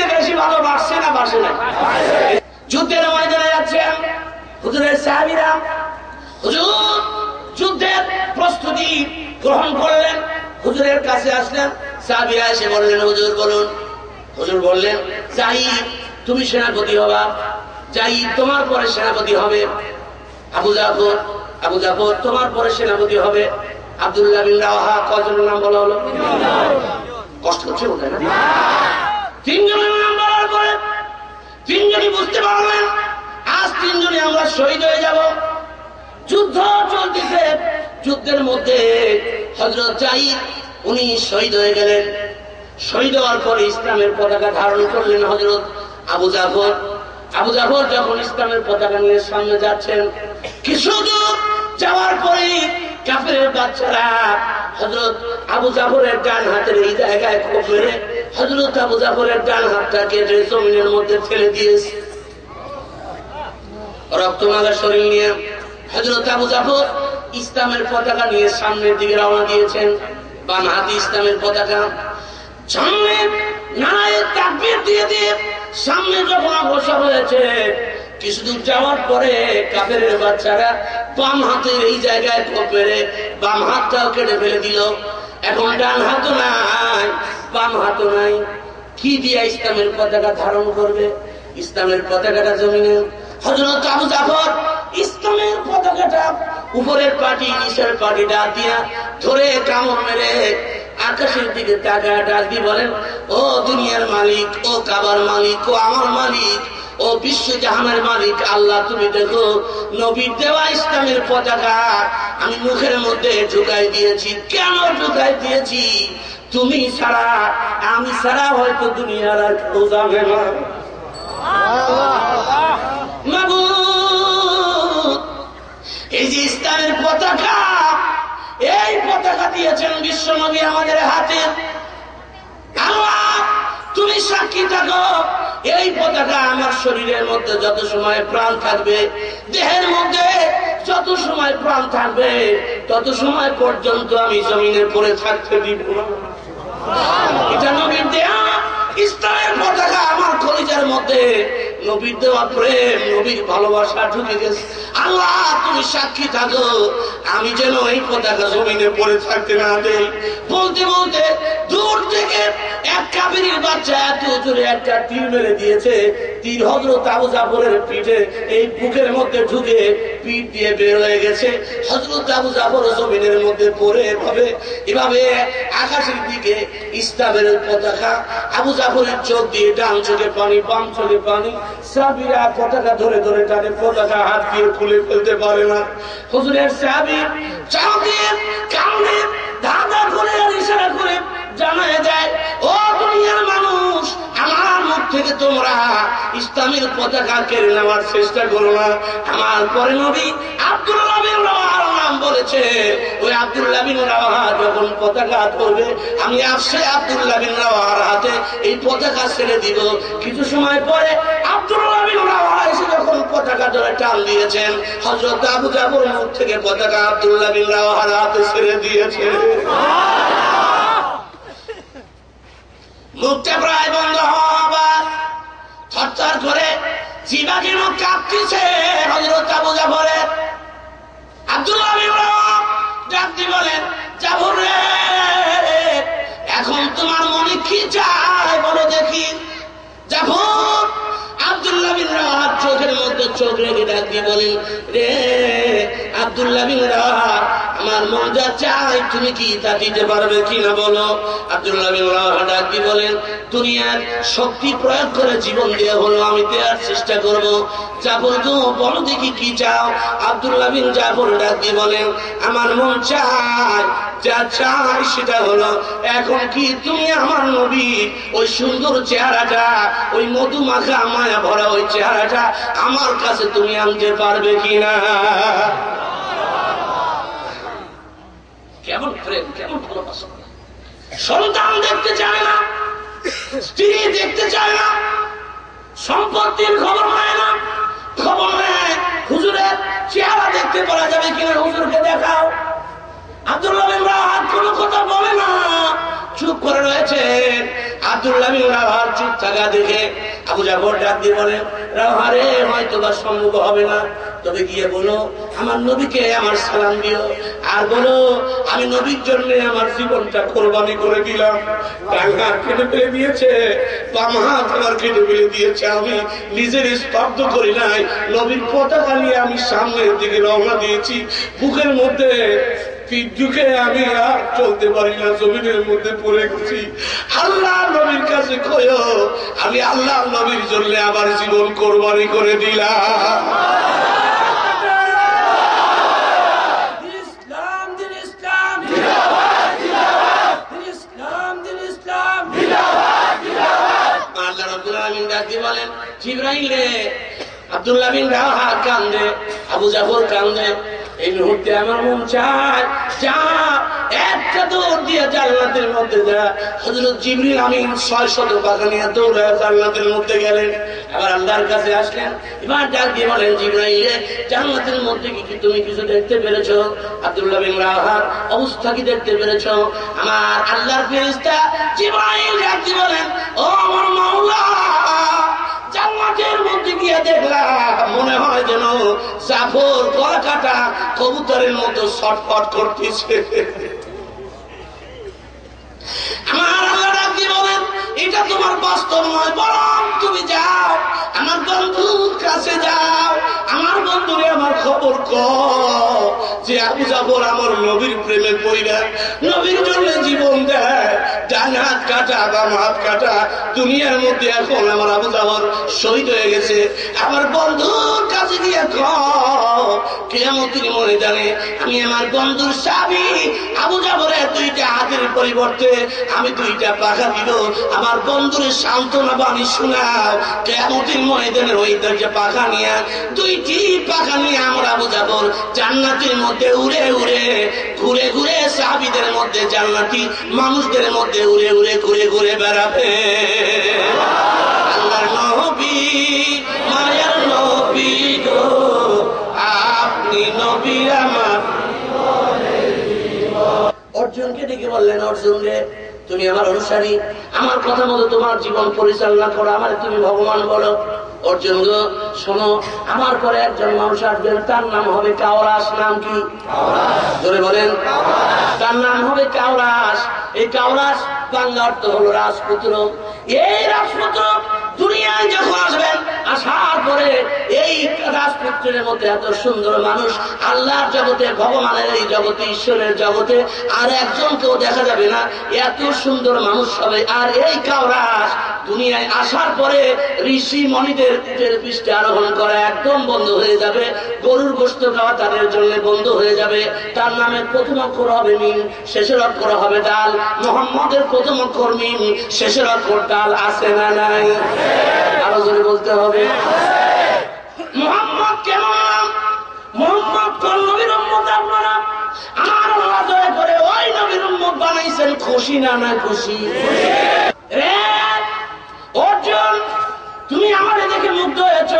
S2: চাইতে বেশি ভালোবাসছে না বাসে না? যুদ্ধের ময়দানে যাচ্ছেন হুজুরের সাহাবীরা, হুজুর যুদ্ধের প্রস্তুতি গ্রহণ করলেন, হুজুরের কাছে আসলেন। সাহাবীরা এসে বললেন, হুজুর বলুন। হুজুর বললেন, যাহিদ তুমি সেনাপতি হবা, যাহিদ তোমার পরে সেনাপতি হবে। আবু জাফর তোমার পরে সেনাপতি হবে। আব্দুল্লাহ বিন রাওয়াহা, কয়জনের নাম বলা হলো? কষ্ট হচ্ছে বলতে না? তিনজনের নাম বলার পরে তিনজনই বুঝতে পারলেন আজ তিনজনই আমরা শহীদ হয়ে যাব। যুদ্ধ চলতেছে, যুদ্ধের মধ্যে হযরত যাহিদ উনি শহীদ হয়ে গেলেন। শহীদ হওয়ার পরে ইসলামের পতাকা ধারণ করলেন হযরত আবু জাফর যখন ইসলামের পতাকা নিয়ে সামনে যাচ্ছেন, কিছু দূর যাওয়ার পরে কাফেরের বাচ্চারা হযরত আবু জাফরের ডান হাতের এই জায়গায় কোপ মেরে হযরত আবু জাফরের ডান হাতটা কেটে জমিনের মধ্যে ফেলে দিয়েছে। রক্তমাখা শরীর নিয়ে হযরত আবু জাফর ইসলামের পতাকা নিয়ে সামনের দিকে রওনা দিয়েছেন। বাম হাতে ইসলামের পতাকা, সামনে নারায়ে তাকবীর দিয়ে দিয়ে সামনে যখন অগ্রসর হয়েছে, কিছু দূর যাওয়ার পরে কাফেরের বাচ্চারা বাম হাতের এই জায়গায় কোপ মেরে বাম হাতটাও কেটে ফেলে দিল। এখন ডান হাতও নাই, বাম হাতও নাই। কি দিয়ে ইসলামের পতাকা ধারণ করবে? ইসলামের পতাকাটা জমিনে। হযরত আবু জাফর ইসলামের পতাকাটা উপরের পাটি নিচের পাটি ডাক দিয়া ধরে কামড় মেরে আকাশের দিকে তাকায় ডাক দিয়ে বলেন, ও দুনিয়ার মালিক, ও কাবার মালিক, ও আমার মালিক, ও বিশ্ব জাহানের মালিক আল্লাহ, তুমি দেখো নবীর দেওয়া ইসলামের পতাকা আমি মুখের মধ্যে ঢুকাই দিয়েছি। কেন ঢুকাই দিয়েছি? তুমি ছাড়া, আমি ছাড়া হয়তো দুনিয়ার আর কেউ যাবে না। মাবুদ, এই যে ইসলামের পতাকা, এই পতাকা দিয়েছেন বিশ্ব নবী আমাদের হাতে। আল্লাহ তুমি সাক্ষী থাকো, এই পতাকা আমার শরীরের মধ্যে যত সময় প্রাণ থাকবে, দেহের মধ্যে যত সময় প্রাণ থাকবে, তত সময় পর্যন্ত আমি জমিনে পড়ে থাকতে দিব না। এটা নবীর দেয়া ইসলামের পতাকা আমার কলিজার মধ্যে নবীর দেওয়া প্রেম, নবীর ভালোবাসা ঢুকে গেছে। আল্লাহ তুমি সাক্ষী থাকো, আমি যেন এই পতাকা জমিনে পড়ে থাকতে না দেই। বলতে বলতে দূর থেকে এক কাফেরের বাচ্চা এত জোরে একটা তীর মেরে দিয়েছে। তীর হযরত আবু জাফরের পিঠে এই বুকের মধ্যে ঢুকে পিঠ দিয়ে বের হয়ে গেছে। হযরত আবু জাফর জমিনের মধ্যে পড়ে এভাবে আকাশের দিকে ইসলামের পতাকা, আবু জাফরের চোখ দিয়ে ডান চোখে পানি, বাম চোখে পানি। সাহাবীরা পতাকা ধরে ধরে টানে, পতাকা হাত দিয়ে খুলে ফেলতে পারে না। হুজুরের সাহাবী চাও দিয়ে কাউনে ধাঁধা করে আর ইশারা করে জানায় দেয়, ও দুনিয়ার মানুষ, আমার মুখ থেকে তোমরা ইসলামের পতাকা কেড়ে নেওয়ার চেষ্টা করো না। আমার পরে নবী আব্দুল্লাহ বিন রাওয়াহার নাম বলেছে। ওই আব্দুল্লাহ বিন রাওয়াহা যখন পতাকা ধরবে, আমি আসছে আব্দুল্লাহ বিন রাওয়াহার হাতে এই পতাকা ছেড়ে দিব। কিছু সময় পরে আব্দুল্লাহ বিন রাওয়াহা এসে যখন পতাকা ধরে টান দিয়েছেন, হযরত আবু জাফর মুখ থেকে পতাকা আব্দুল্লাহ বিন রাওয়াহার হাতে ছেড়ে দিয়েছে। মুখটা প্রায় বন্ধ হবার থরথর করে জিবা যেন কাঁপতেছে হযরত আবু জাফরের। আব্দুল্লাহ বিন রাওয়াহা ডাক দিয়ে বলেন, জাফর রে, এখন তোমার মনে কি চায় বলো দেখি। জাফর আব্দুল্লাহ বিন রাওয়াহার চোখের মধ্যে চোখ রেখে ডাক দিয়ে বলেন, রে আব্দুল্লাহ বিন রাওয়াহা, আমার মন যা চাই তুমি কি তা দিতে পারবে কিনা বলো। আব্দুল্লাহ বিন রাওয়াহা ডাক দিয়ে বলেন, দুনিয়ার শক্তি প্রয়োগ করে জীবন দেওয়া হলো, আমি দেওয়ার চেষ্টা করব। জাফর তো বলো দেখি কি চাও। আব্দুল্লাহ বিন জাফর ডাক দিয়ে বলেন, আমার মন চায়, যা চাই সেটা হলো, এখন কি তুমি আমার নবী ওই সুন্দর চেহারাটা, ওই মধুমাখা মায়া ভরা ওই চেহারাটা আমার কাছে তুমি আনতে পারবে কিনা। কেমন প্রেম, কেমন ভালোবাসা। সন্তান দেখতে চায় না, স্ত্রী দেখতে চায় না, সম্পত্তির খবর নেয় না, খবর নেয় হুজুরের চেহারা দেখতে পারা যাবে কিনা, হুজুরকে দেখাও। আব্দুল্লাহ বিন রাওয়াহা কোনো কথা বলে না, চুপ করে রয়েছেন। আব্দুল্লাহ বিন রাওয়াহার চুপ থাকা দেখে আবু জাফর ডাক দিয়ে বলে, রাওয়াহা রে, হয়তো বা সম্ভব হবে না, তবে গিয়ে বলো আমার নবীকে আমার সালাম দিও, আর বলো আমি নবীর জন্য আমার জীবনটা কোরবানি করে দিলাম। ডান হাত কেটে ফেলে দিয়েছে, বাম হাত আমার কেটে ফেলে দিয়েছে, আমি নিজের স্তব্ধ করি নাই, নবীর পতাকা নিয়ে আমি সামনের দিকে রওনা দিয়েছি। বুকের মধ্যে ঢুকে আমি আর চলতে পারি না, জমিনের মধ্যে পড়ে গেছি। আল্লাহ নবীর কাছে কয়ো আমি আল্লাহ নবীর জন্য আমার জীবন কোরবানি করে দিলাম। আল্লাহ রাব্বুল আলামিন ডাক দিয়ে বলেন, জিবরাইল রে, আব্দুল্লাহ বিন রাওয়াহা কান্দে, আবু জাফর কান্দে, এই মুহূর্তে আমার মন চায় যা একটা দৌড় দিয়ে জান্নাতের মধ্যে যা। হযরত জিবরিল আমিন 600 পাখা নিয়ে দৌড়ে জান্নাতের মধ্যে গেলেন, আবার আল্লাহর কাছে আসলেন। এবার ডাক দিয়ে বলেন, জিবরাইল জান্নাতের মধ্যে কি তুমি কিছু দেখতে পেরেছো? আব্দুল্লাহ বিন রাওয়াহার অবস্থা কি দেখতে পেরেছো? আমার আল্লাহর ফেরেশতা জিবরাইল ডাক দিয়ে বলেন, ও আমার মাওলা, জান্নাতের মধ্যে গিয়ে দেখলাম মনে হয় যেন জাফর গলা কাটা কবুতরের মতো ছটফট করতেছে। আমার আল্লাহ ডাক দিয়ে বলেন, এটা তোমার বাস্তব নয়, বরং তুমি যাও আমার বন্ধুর কাছে যাও, আমার বন্ধুরে আমার খবর কও যে আবু জাফর আমার নবীর প্রেমে পড়িয়া নবীর জন্য জীবন দেয়, ডান হাত কাটা বাম হাত কাটা, দুনিয়ার মধ্যে এখন আমার আবু জাফর শহীদ হয়ে গেছে। আমার বন্ধুর কাছে গিয়ে কও কিয়ামতের ময়দানে আমি আমার বন্ধুর স্বামী আবু জাফরের 2টা হাতের পরিবর্তে আমি 2টা পাখা দিব, আমার বন্ধুর সান্ত্বনা বাণী শোনাও। কিয়ামতের ময়দানের ওই যে পাখা নিয়ে 2টি পাখা নিয়ে আমরা আবু জাফর জান্নাতের মধ্যে উড়ে উড়ে ঘুরে ঘুরে সাহাবীদের মধ্যে জান্নাতি মানুষদের মধ্যে উড়ে উড়ে ঘুরে ঘুরে বেড়াবে। আল্লাহর নবী মায়ার নবী গো, আপনি নবী আমার। অর্জুনকে ডেকে বললেন, অর্জুন রে, তুমি আমার অনুসারী, আমার কথা মতো তোমার জীবন পরিচালনা করো, আমার তুমি ভগবান বলো। অর্জুন গো শোনো, আমার পরে একজন মানুষ আসবেন, তার নাম হবে কাওরাস। নাম কি? ধরে বলেন। তার নাম হবে কাওরাস। এই কাওরাস বাংলা অর্থ হলো রাজপুত্র। এই রাজপুত্র দুনিয়ায় যখন আসবেন, আসার পরে এই রাজপুত্রের মধ্যে এত সুন্দর মানুষ আল্লাহর জগতে, ভগবানের এই জগতে, ঈশ্বরের জগতে আর একজনকেও দেখা যাবে না, এত সুন্দর মানুষ হবে। আর এই কাওরাস দুনিয়ায় আসার পরে ঋষি মণিদের উটের পৃষ্ঠে আরোহণ করা একদম বন্ধ হয়ে যাবে, গরুর গোশত খাওয়া তাদের জন্য বন্ধ হয়ে যাবে। তার নামের প্রথম অক্ষর হবে মিম, শেষের অক্ষর হবে ডাল। মুহাম্মদের প্রথম অক্ষর মিম, শেষের অক্ষর ডাল। আছে না নাই? আরো জোরে বলতে হবে। মুহাম্মদ কেমন নাম? মুহাম্মদ কোন নবীর উম্মত আপনারা? আমার আল্লাহ দয়া করে ওই নবীর উম্মত বানাইছেন, খুশি না না খুশি? অর্জুন, তুমি আমাদের দেখে মুগ্ধ হয়েছ।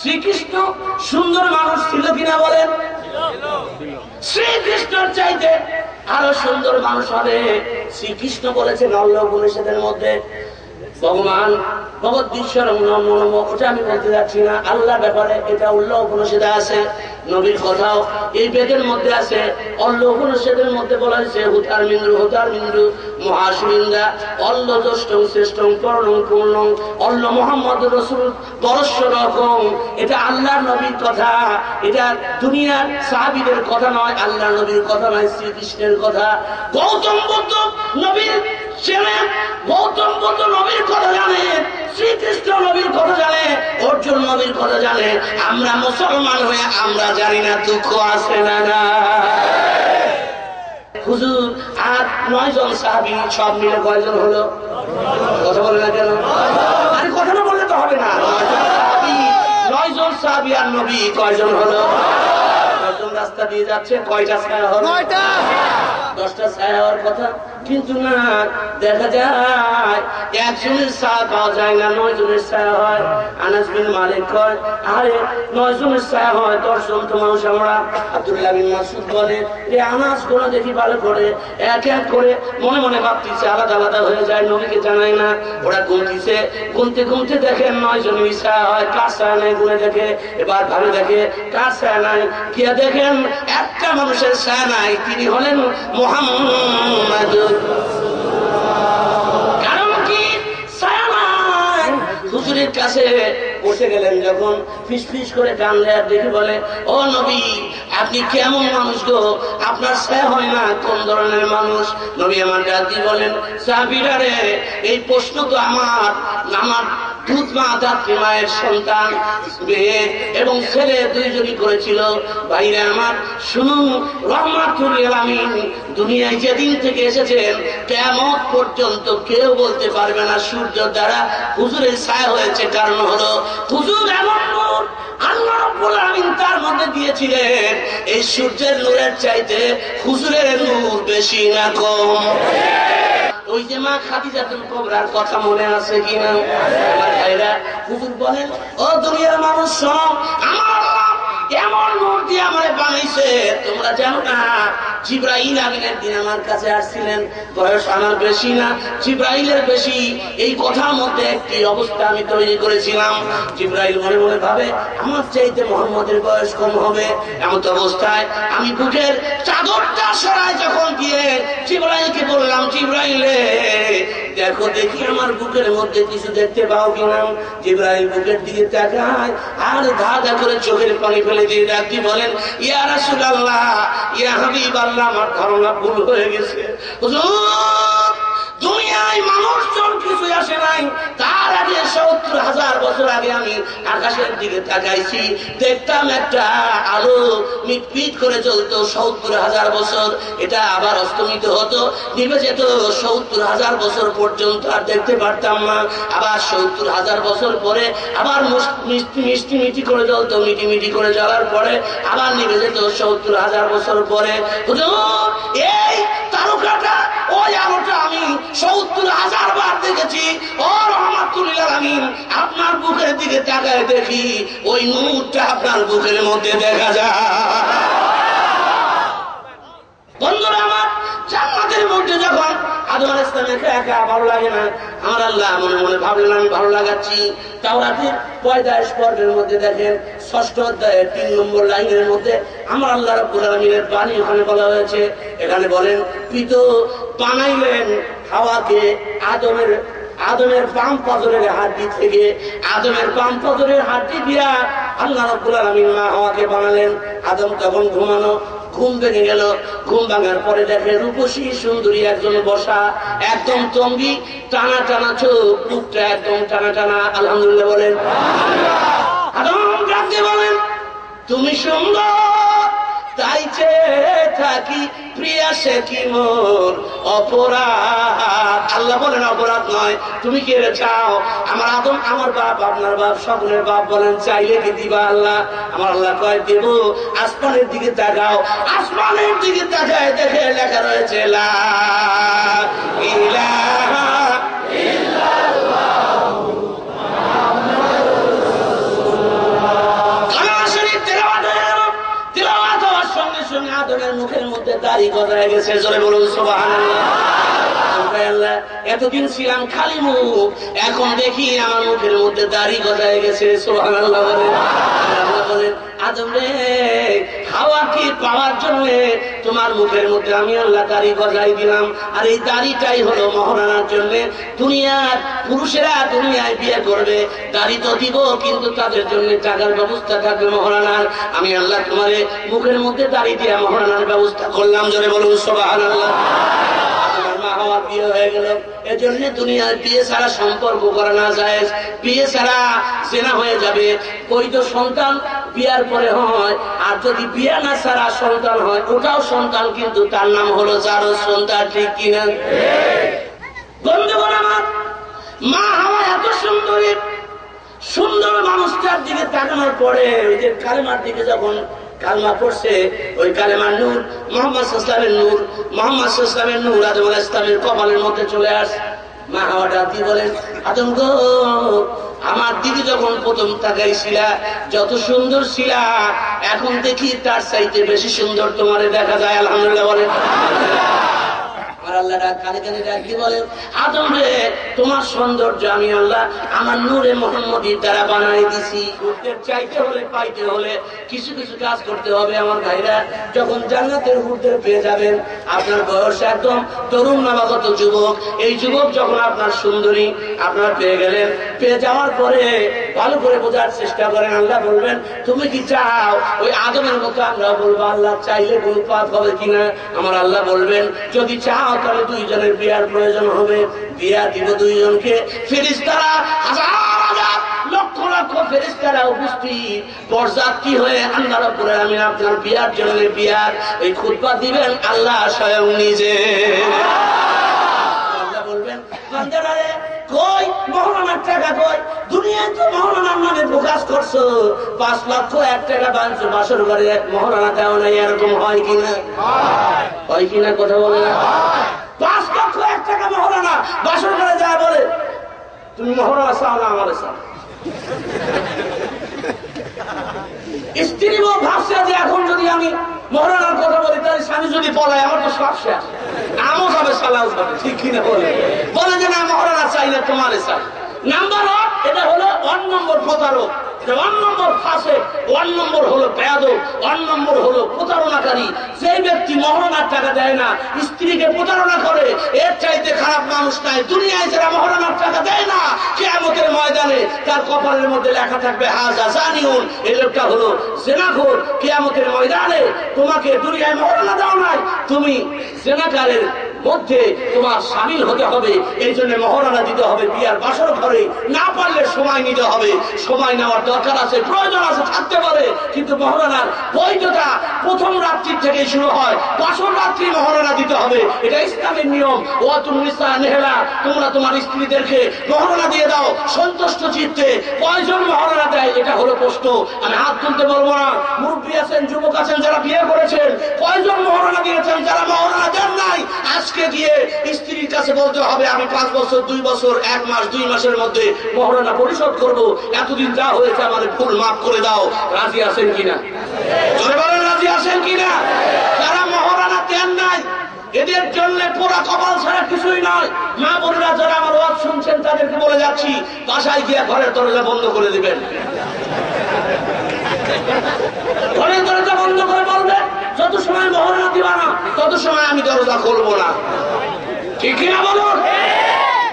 S2: শ্রীকৃষ্ণ সুন্দর মানুষ ছিল কিনা বলেন? শ্রীকৃষ্ণর চাইতে আরো সুন্দর মানুষ হবে। শ্রীকৃষ্ণ বলেছেন অল্লাহ উপনিষদের মধ্যে, ভগবান ভগবদ্গীতার ওটা আমি বলতে যাচ্ছি না, আল্লাহ ব্যাপারে এটা উল্লাহ উপনিষদে আছে। নবীর কথাও এই বেদের মধ্যে আছে। অল্ল উপনিষদের মধ্যে বলা হয়েছে হুতার মিন্দ্রু মহাশিন্দা অল্ল জ্যেষ্ঠং শ্রেষ্ঠং পরণং পূর্ণং অল্ল মোহাম্মদ রসুল পরস্য রকম। এটা আল্লাহ নবীর কথা, এটা দুনিয়ার সাহাবীদের কথা নয়, আল্লাহ নবীর কথা নয়, শ্রীকৃষ্ণের কথা। গৌতম বুদ্ধ নবীর ছিলেন, গৌতম বুদ্ধ নবীর কথা জানে, শ্রীকৃষ্ণ নবীর কথা জানে, অর্জুন নবীর কথা জানে। আমরা মুসলমান হয়ে আমরা জানি না, দুঃখ আছে না না? হুজুর আর 9 জন সাহাবী সব মিলে কয়জন হলো? কথা বলে না কেন? আরে কথা না বললে তো হবে না। 9 জন সাহাবী আর নবী কয়জন হলো? 10 জন রাস্তা দিয়ে যাচ্ছে, কয়টা ছায়া হলো? 10টা ছায়া হওয়ার কথা। কিন্তু না, দেখা যায় একজনের ছায়া পাওয়া যায় না, 9 জনের ছায়া হয়। আনাস বিন মালিক কয়, আরে 9 জনের ছায়া হয়, 10 জন তো মানুষ আমরা। আব্দুল্লাহ বিন মাসউদ বলে, যে আনাস গুলো দেখি ভালো করে, এক এক করে মনে মনে ভাবতেছে আলাদা আলাদা হয়ে যায়, নবীকে জানায় না। ওরা গুনতিছে, গুনতে গুনতে দেখেন 9 জনের ছায়া হয়। কার ছায়া নাই গুনে দেখে, এবার ভালো দেখে কার ছায়া নাই, গিয়া দেখেন একটা মানুষের ছায়া নাই, তিনি হলেন মুহাম্মদ। কারণ কি? ছায়া নাই। হুজুরের কাছে বসে গেলেন যখন, ফিস ফিস করে কানলে আর দেখে বলে, ও নবী, আপনি কেমন মানুষ গো, আপনার ছায়া হয় না, কোন ধরনের মানুষ? নবী আমার ডাক দিয়ে বলেন, সাহাবীরা রে, এই প্রশ্ন তো আমার দুধ মা দাত্রী মায়ের সন্তান মেয়ে এবং ছেলে 2 জনই করেছিল। ভাইরা আমার শুনুন, রহমাতুল লিল আলামিন দুনিয়ায় যেদিন থেকে এসেছেন কিয়ামত পর্যন্ত কেউ বলতে পারবে না সূর্য দ্বারা হুজুরের ছায়া হয়েছে। কারণ হলো হুজুর এমন নূর আল্লাহ রাব্বুল আলামিন তার মধ্যে দিয়েছিলেন, এই সূর্যের নূরের চাইতে হুজুরের নূর বেশি না কম। ওই যে মা খাদিজাতুল কুবরার কথা মনে আছে কিনা? আমার ভাইরা, হুজুর বলেন, ও দুনিয়ার মানুষ শোনো, আমার আল্লাহ এমন নূর দিয়ে আমারে বানাইছে তোমরা জানো না। জিবরাইল আমিনের দিন আমার কাছে আসছিলেন, বয়স আমার বেশি না, জিবরাইলের বেশি। এই কথার মধ্যে একটি অবস্থা আমি তৈরি করেছিলাম। জিবরাইল মনে মনে ভাবে আমার চাইতে মুহাম্মদের বয়স কম হবে। এমন অবস্থায় আমি বুকের চাদরটা সরাই যখন দিয়ে জিবরাইলকে বললাম, জিবরাইলে দেখো দেখি আমার বুকের মধ্যে কিছু দেখতে পাও কিনা। জিবরাইল বুকের দিকে তাকায় আর ধা ধা করে চোখের পানি ফেলে দিয়ে ডাকতে বলেন, ইয়া রাসূলুল্লাহ, ইয়া হাবিবাল্লাহ, আমার ধারণা ভুল হয়ে গেছে। হুজুর, দুনিয়ায় মানুষজন কিছু আসে নাই, তার আগে 70,000 বছর আগে আমি আকাশের দিকে তাকাইছি, দেখতাম একটা আলো মিটমিট করে জ্বলতো। 70,000 বছর এটা আবার অস্তমিত হতো, নিভে যেত। 70,000 বছর পর্যন্ত আর দেখতে পারতাম না। আবার 70,000 বছর পরে আবার মিষ্টি মিটি করে জ্বলতো, মিটি মিটি করে জ্বলার পরে আবার নিভে যেত 70,000 বছর পরে। হুজুর, এই তারকাটা, ওই আলোটা আমি 70,000 বার দেখেছি। ও রহমাতুল লিল আলামিন, আপনার বুকের দিকে তাকায় দেখি ওই নূরটা আপনার বুকের মধ্যে দেখা যায়। বন্ধুরা আমার, জান্নাতের মধ্যে যখন আদম আলাইহিস সালাম একা একা ভালো লাগে না, আমার আল্লাহ মনে মনে ভাবলেন আমি ভালো লাগাচ্ছি। তাওরাতের 45 পর্বের মধ্যে দেখেন 6ষ্ঠ অধ্যায়ের 3 নম্বর লাইনের মধ্যে আমার আল্লাহ রাব্বুল আলামিনের বাণী ওখানে বলা হয়েছে। এখানে বলেন, পিত বানাইলেন হাওয়াকে আদমের বাম পাজরের হাড্ডি থেকে, আদমের বাম পাজরের হাড্ডি দিয়া আল্লাহ রাব্বুল আলামিন মা হাওয়াকে বানালেন। আদম তখন ঘুমানো, ঘুম ভেঙে গেল। ঘুম ভাঙার পরে দেখে রূপসী সুন্দরী একজন বসা, একদম তম্বি, টানা টানা চোখ, মুখটা একদম টানা টানা। আলহামদুলিল্লাহ বলেন। আদম ডাকতে বলেন, তুমি সুন্দর, তাই চেয়ে থাকি, প্রিয়া সে কি মোর অপরাধ। আল্লাহ বলেন অপরাধ নয়, তুমি কি চাও? আমার আদম, আমার বাপ, আপনার বাপ, সকলের বাপ বলেন চাইলে কি দিবা? আল্লাহ, আমার আল্লাহ কয় দেব। আসমানের দিকে তাকাও, আসমানের দিকে তাকায় দেখে লেখা রয়েছে লা ইলাহা ইল্লাল্লাহু সঙ্গে আদমের মুখের মধ্যে দাড়ি গজায় গেছে। জোরে বলুন সুবহানাল্লাহ। আল্লাহ, এতদিন ছিলাম খালি মুখ, এখন দেখি আমার মুখের মধ্যে দাড়ি গজায় গেছে। সুবহানাল্লাহ বলেন। আল্লাহ বলেন, আদম রে, হাওয়াকে পাওয়ার জন্য তোমার মুখের মধ্যে আমি আল্লাহ দাড়ি গজাই দিলাম। আর এই দাড়িটাই হলো মহারানার জন্য। দুনিয়ার পুরুষেরা দুনিয়ায় বিয়ে করবে, দাড়ি তো দিব, কিন্তু তাদের জন্য টাকার ব্যবস্থা থাকবে মহারানার। আমি আল্লাহ তোমার মুখের মধ্যে দাড়ি দিয়া মহারানার ব্যবস্থা করলাম। জোরে বলুন সুবহানাল্লাহ। আমার বিয়ে হয়ে গেল। এজন্য দুনিয়ার বিয়ে ছাড়া সম্পর্ক করা না যায়, বিয়ে ছাড়া জেনা হয়ে যাবে। বৈধ সন্তান বিয়ার পরে হয়, আর যদি বিয়ে না ছাড়া সন্তান হয় ওটাও সন্তান, কিন্তু তার নাম হলো জারজ সন্তান। ঠিক কিনা বন্ধুগণ আমার? মা হাওয়া এত সুন্দরী, সুন্দর মানুষটার দিকে তাকানোর পরে ওই যে কালেমার দিকে যখন কালমা পড়ছে, ওই কালেমার নূর মুহাম্মদ সাল্লাল্লাহু আলাইহি নূর, মুহাম্মদ সাল্লাল্লাহু আলাইহি নূর আদম আলাইহিস সালামের কপালের মধ্যে চলে আসে। মা হাওয়া ডাকি বলেন, আদম গো, আমার দিদি যখন প্রথম তাকাইছিলা যত সুন্দর ছিলা, এখন দেখি তার চাইতে বেশি সুন্দর তোমারে দেখা যায়। আলহামদুলিল্লাহ বলেন। আল্লাহ কানে কানে ডাকি বলেন, আদম রে, তোমার সৌন্দর্য আমি আল্লাহ আমার নূরে মুহাম্মদীর দ্বারা বানাই দিছি। হুরদের চাইতে হলে পাইতে হলে কিছু কিছু কাজ করতে হবে। আমার ভাইরা, যখন জান্নাতের হুরদের পেয়ে যাবেন, আপনার বয়স একদম তরুণ নবাগত যুবক, এই যুবক যখন আপনার সুন্দরী আপনার পেয়ে গেলেন, পেয়ে যাওয়ার পরে ভালো করে বোঝার চেষ্টা করেন। আল্লাহ বলবেন, তুমি কি চাও ওই আদমের মতো? আমরা বলবো, আল্লাহ চাইলে কোনো পাপ হবে কিনা? আমার আল্লাহ বলবেন, যদি চাও তাহলে দুইজনের বিয়ার প্রয়োজন হবে, বিয়া দিব দুইজনকে। ফেরেশতারা হাজার হাজার লক্ষ লক্ষ ফেরেশতারা উপস্থিত বরযাত্রী হয়ে আল্লাহ রাব্বুল আলামিন আপনার বিয়ার জন্য বিয়ার এই খুতবা দিবেন আল্লাহ স্বয়ং নিজে। আল্লাহ বলবেন, বান্দারা রে, কই মহরণার টাকা কই? দুনিয়ায় তো মহরণার নামে প্রকাশ করছো, 5 লক্ষ 1 টাকা বাঁধছো, বাসর ঘরে মহরণা দেওয়া নাই, এরকম হয় কিনা? হয় কিনা কথা বলে না? 5 লক্ষ 1 টাকা মহরণা বাসর ঘরে যায় বলে, তুমি মহরণা চাও না আমার চাও? স্ত্রী ভাবছে যে এখন যদি আমি মহরণার কথা বলি তাহলে স্বামী যদি পলায় আমার তো সব শেষ, আমও যাবে, সালাও যাবে, ঠিক কিনা বলে? বলে যে না, মহরণা চাইলে তোমার চাই। নাম্বার 1, এটা হলো 1 নম্বর প্রতারক, 1 নম্বর ফাসেক, 1 নম্বর হলো বেয়াদব, 1 নম্বর হলো প্রতারণাকারী। সেই ব্যক্তি মহরণার টাকা দেয় না, স্ত্রীকে প্রতারণা করে, এর চাইতে খারাপ মানুষ নাই দুনিয়ায়। যারা মহরণার টাকা দেয় না, কিয়ামতের ময়দানে তার কপালের মধ্যে লেখা থাকবে হাজা জানিউন, এই লোকটা হলো জেনাখোর। কিয়ামতের ময়দানে তোমাকে দুনিয়ায় মহরণা দাও নাই, তুমি জেনাকারের মধ্যে তোমার সামিল হতে হবে। এই জন্য মহরণা দিতে হবে বিয়ার বাসর ঘরে। না পারলে সময় নিতে হবে, সময় নেওয়ার দরকার আছে, প্রয়োজন আছে, থাকতে পারে, কিন্তু মহরণার বৈধতা প্রথম রাত্রির থেকে শুরু হয়। বাসর রাত্রি মহরণা দিতে হবে, এটা ইসলামের নিয়ম। ওয়াতুন নিসা নেহলা, তোমরা তোমার স্ত্রীদেরকে মহরণা দিয়ে দাও সন্তুষ্ট চিত্তে। কয়জন মহরণা দেয় এটা হলো প্রশ্ন। আমি হাত তুলতে বলবো না। মুরব্বী আছেন, যুবক আছেন, যারা বিয়ে করেছেন, কয়জন মহরণা দিয়েছেন? যারা মহরণা দেন নাই, আজকে গিয়ে স্ত্রীর কাছে বলতে হবে, আমি 5 বছর 2 বছর 1 মাস 2 মাসের মধ্যে মহরণা পরিশোধ করব, এতদিন যা হয়েছে আমাদের ভুল মাফ করে দাও। রাজি আছেন কিনা? জোরে বলেন, রাজি আছেন কিনা? যারা মহরণা দেন নাই, এদের জন্য পোড়া কপাল ছাড়া কিছুই নয়। মা বোনেরা যারা আমার ওয়াজ শুনছেন, তাদেরকে বলে যাচ্ছি, বাসায় গিয়ে ঘরের দরজা বন্ধ করে দিবেন। ঘরের দরজা বন্ধ করে বলবেন, যত সময় মহরণা দিবা না তত সময় আমি দরজা খুলবো না। ঠিক কিনা বলুন?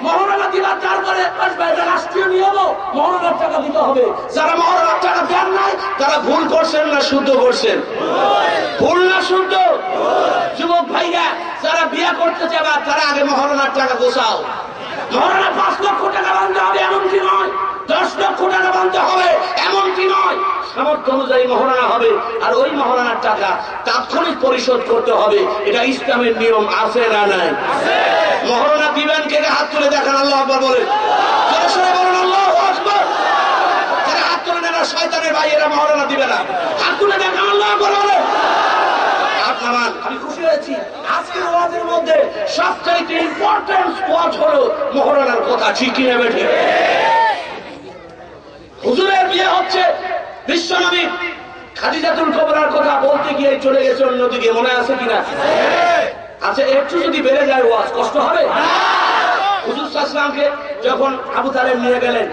S2: মহরণা দিবা, তারপরে রাষ্ট্রীয় নিয়ম, মহরণার টাকা দিতে হবে। যারা মহরণার টাকা দেন নাই, তারা ভুল করছেন না শুদ্ধ করছেন? ভুল না শুদ্ধ? যুবক ভাইরা যারা বিয়ে করতে যাবা, তারা আগে মহরণার টাকা গোছাও। মহরণা 5 লক্ষ টাকা বাঁধতে হবে এমনটি নয়, 10 লক্ষ টাকা বাঁধতে হবে এমনটি নয়। সামর্থ্য অনুযায়ী মহরণা হবে, আর ওই মহরণার টাকা তাৎক্ষণিক পরিশোধ করতে হবে। এটা ইসলামের নিয়ম, আছে না নাই? মহরণা দিবেন কে? হাত তুলে দেখান, আল্লাহু আকবার বলেন। বলুন আল্লাহু আকবার। যারা হাত তুলে নেন শয়তানের ভাই, এরা মহরণা দিবে না। হাত তুলে দেখান, আল্লাহু আকবার বলেন। আমি খুশি হয়েছি আজকের ওয়াজের মধ্যে সবচাইতে ইম্পর্টেন্ট ওয়াজ হলো মহরণার কথা। ঠিক কিনা বেঠে? হুজুরের বিয়ে হচ্ছে, বিশ্বনবী খাদিজাতুল কুবরার কথা বলতে গিয়ে চলে গেছে অন্যদিকে, মনে আছে কিনা? আচ্ছা, একটু যদি বেড়ে যায় ওয়াজ কষ্ট হবে? হুজুর সাল্লাল্লাহু আলাইহি ওয়াসাল্লামকে যখন আবু তালেব নিয়ে গেলেন,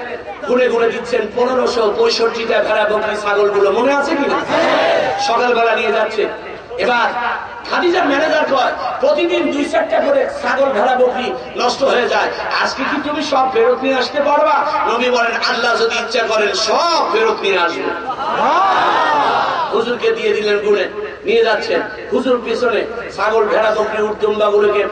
S2: গুনে গুনে দিচ্ছেন 1565টা ভেড়া বকরি ছাগলগুলো, মনে আছে কিনা? সকালবেলা নিয়ে যাচ্ছে। এবার খাদিজার ম্যানেজার কয়, প্রতিদিন 2-4টা করে ছাগল ভেড়া বকরি নষ্ট হয়ে যায়, আজকে কি তুমি সব ফেরত নিয়ে আসতে পারবা? নবী বলেন, আল্লাহ যদি ইচ্ছা করেন সব ফেরত নিয়ে আসবো। হুজুরকে দিয়ে দিলেন, গুনে নিয়ে যাচ্ছেন। হুজুর পিছনে ছাগল ভেড়া বকরি উটদুম্বা গুলোকে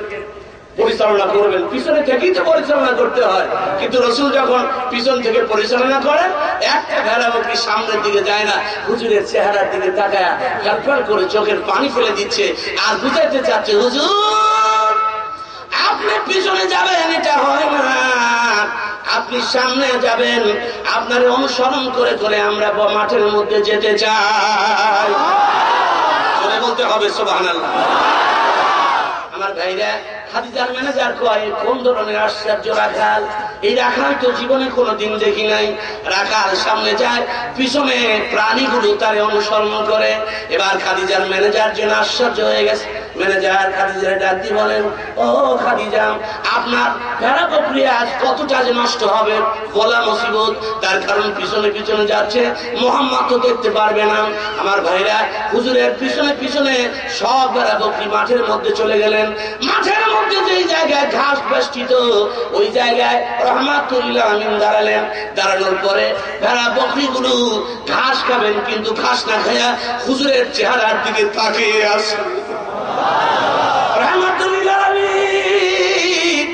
S2: পরিচালনা করবেন, পিছনে থেকেই তো পরিচালনা করতে হয়। কিন্তু রাসূল যখন পিছন থেকে পরিচালনা করেন, একটা ভেড়া বকরি সামনের দিকে যায় না, হুজুরের চেহারার দিকে তাকায় ফ্যালফ্যাল করে চোখের পানি ফেলে দিচ্ছে, আর বুঝাইতে চাচ্ছে, হুজুর আপনি পিছনে যাবেন এটা হয় না, আপনি সামনে যাবেন, আপনার অনুসরণ করে করে আমরা মাঠের মধ্যে যেতে চাই। চলে বলতে হবে সুবহানাল্লাহ। আমার ভাইরা, খাদিজার ম্যানেজার কয় কোন ধরনের আশ্চর্য রাখাল, এই রাখাল তো জীবনে কোনোদিন দেখি নাই। রাখাল সামনে যায়, পিছনে প্রাণীগুলো তারে অনুসরণ করে। এবার খাদিজার ম্যানেজার যেন আশ্চর্য হয়ে গেছে। ম্যানেজার খাদিজার ডাক দিয়ে বলেন, ও খাদিজা, আপনার ভেড়া বকরি আজ কতটা যে নষ্ট হবে বলা মুসিবত। তার কারণ পিছনে পিছনে যাচ্ছে, মোহাম্মদ তো দেখতে পারবে না। আমার ভাইরা, হুজুরের পিছনে পিছনে সব ভেড়া বকরি মাঠের মধ্যে চলে গেলেন। মাঠের মধ্যে যেই জায়গায় ঘাস বেষ্টিত, ওই জায়গায় রহমাতুল্লাহ আমিন দাঁড়ালেন। দাঁড়ানোর পরে ভেড়া বকরিগুলো ঘাস খাবেন, কিন্তু ঘাস না খায়া হুজুরের চেহারার দিকে তাকিয়ে আসে। রহমাতুল্লাহ আমিন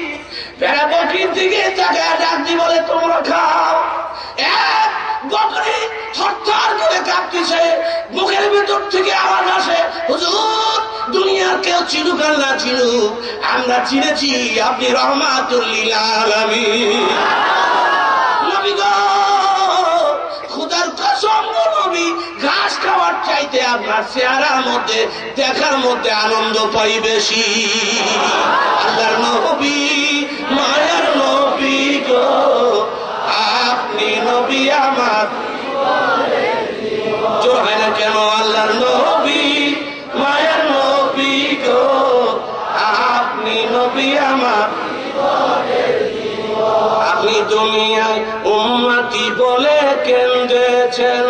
S2: ভেড়া বকরির দিকে তাকায় ডাক দিয়ে বলে, তোমরা খাও। এক বকরি থরথর করে কাঁপতেছে, মুখের ভেতর থেকে আওয়াজ আসে, হুজুর, দুনিয়ার কেউ চিনুক আর না চিনুক, আমরা চিনেছি আপনি রহমাতুল লিল আলামিন। নবী গো, খোদার কসম গো নবী, ঘাস খাওয়ার চাইতে আপনার চেহারার মধ্যে দেখার মধ্যে আনন্দ পাই বেশি। আল্লাহর নবী, মায়ের নবী গো, আপনি নবী আমার। জোর হয় না কেন? আল্লাহর নবী, মায়ের নবী গো, আপনি নবী আমার। আপনি দুনিয়ায় উম্মতি বলে কেন্দ্রেছেন,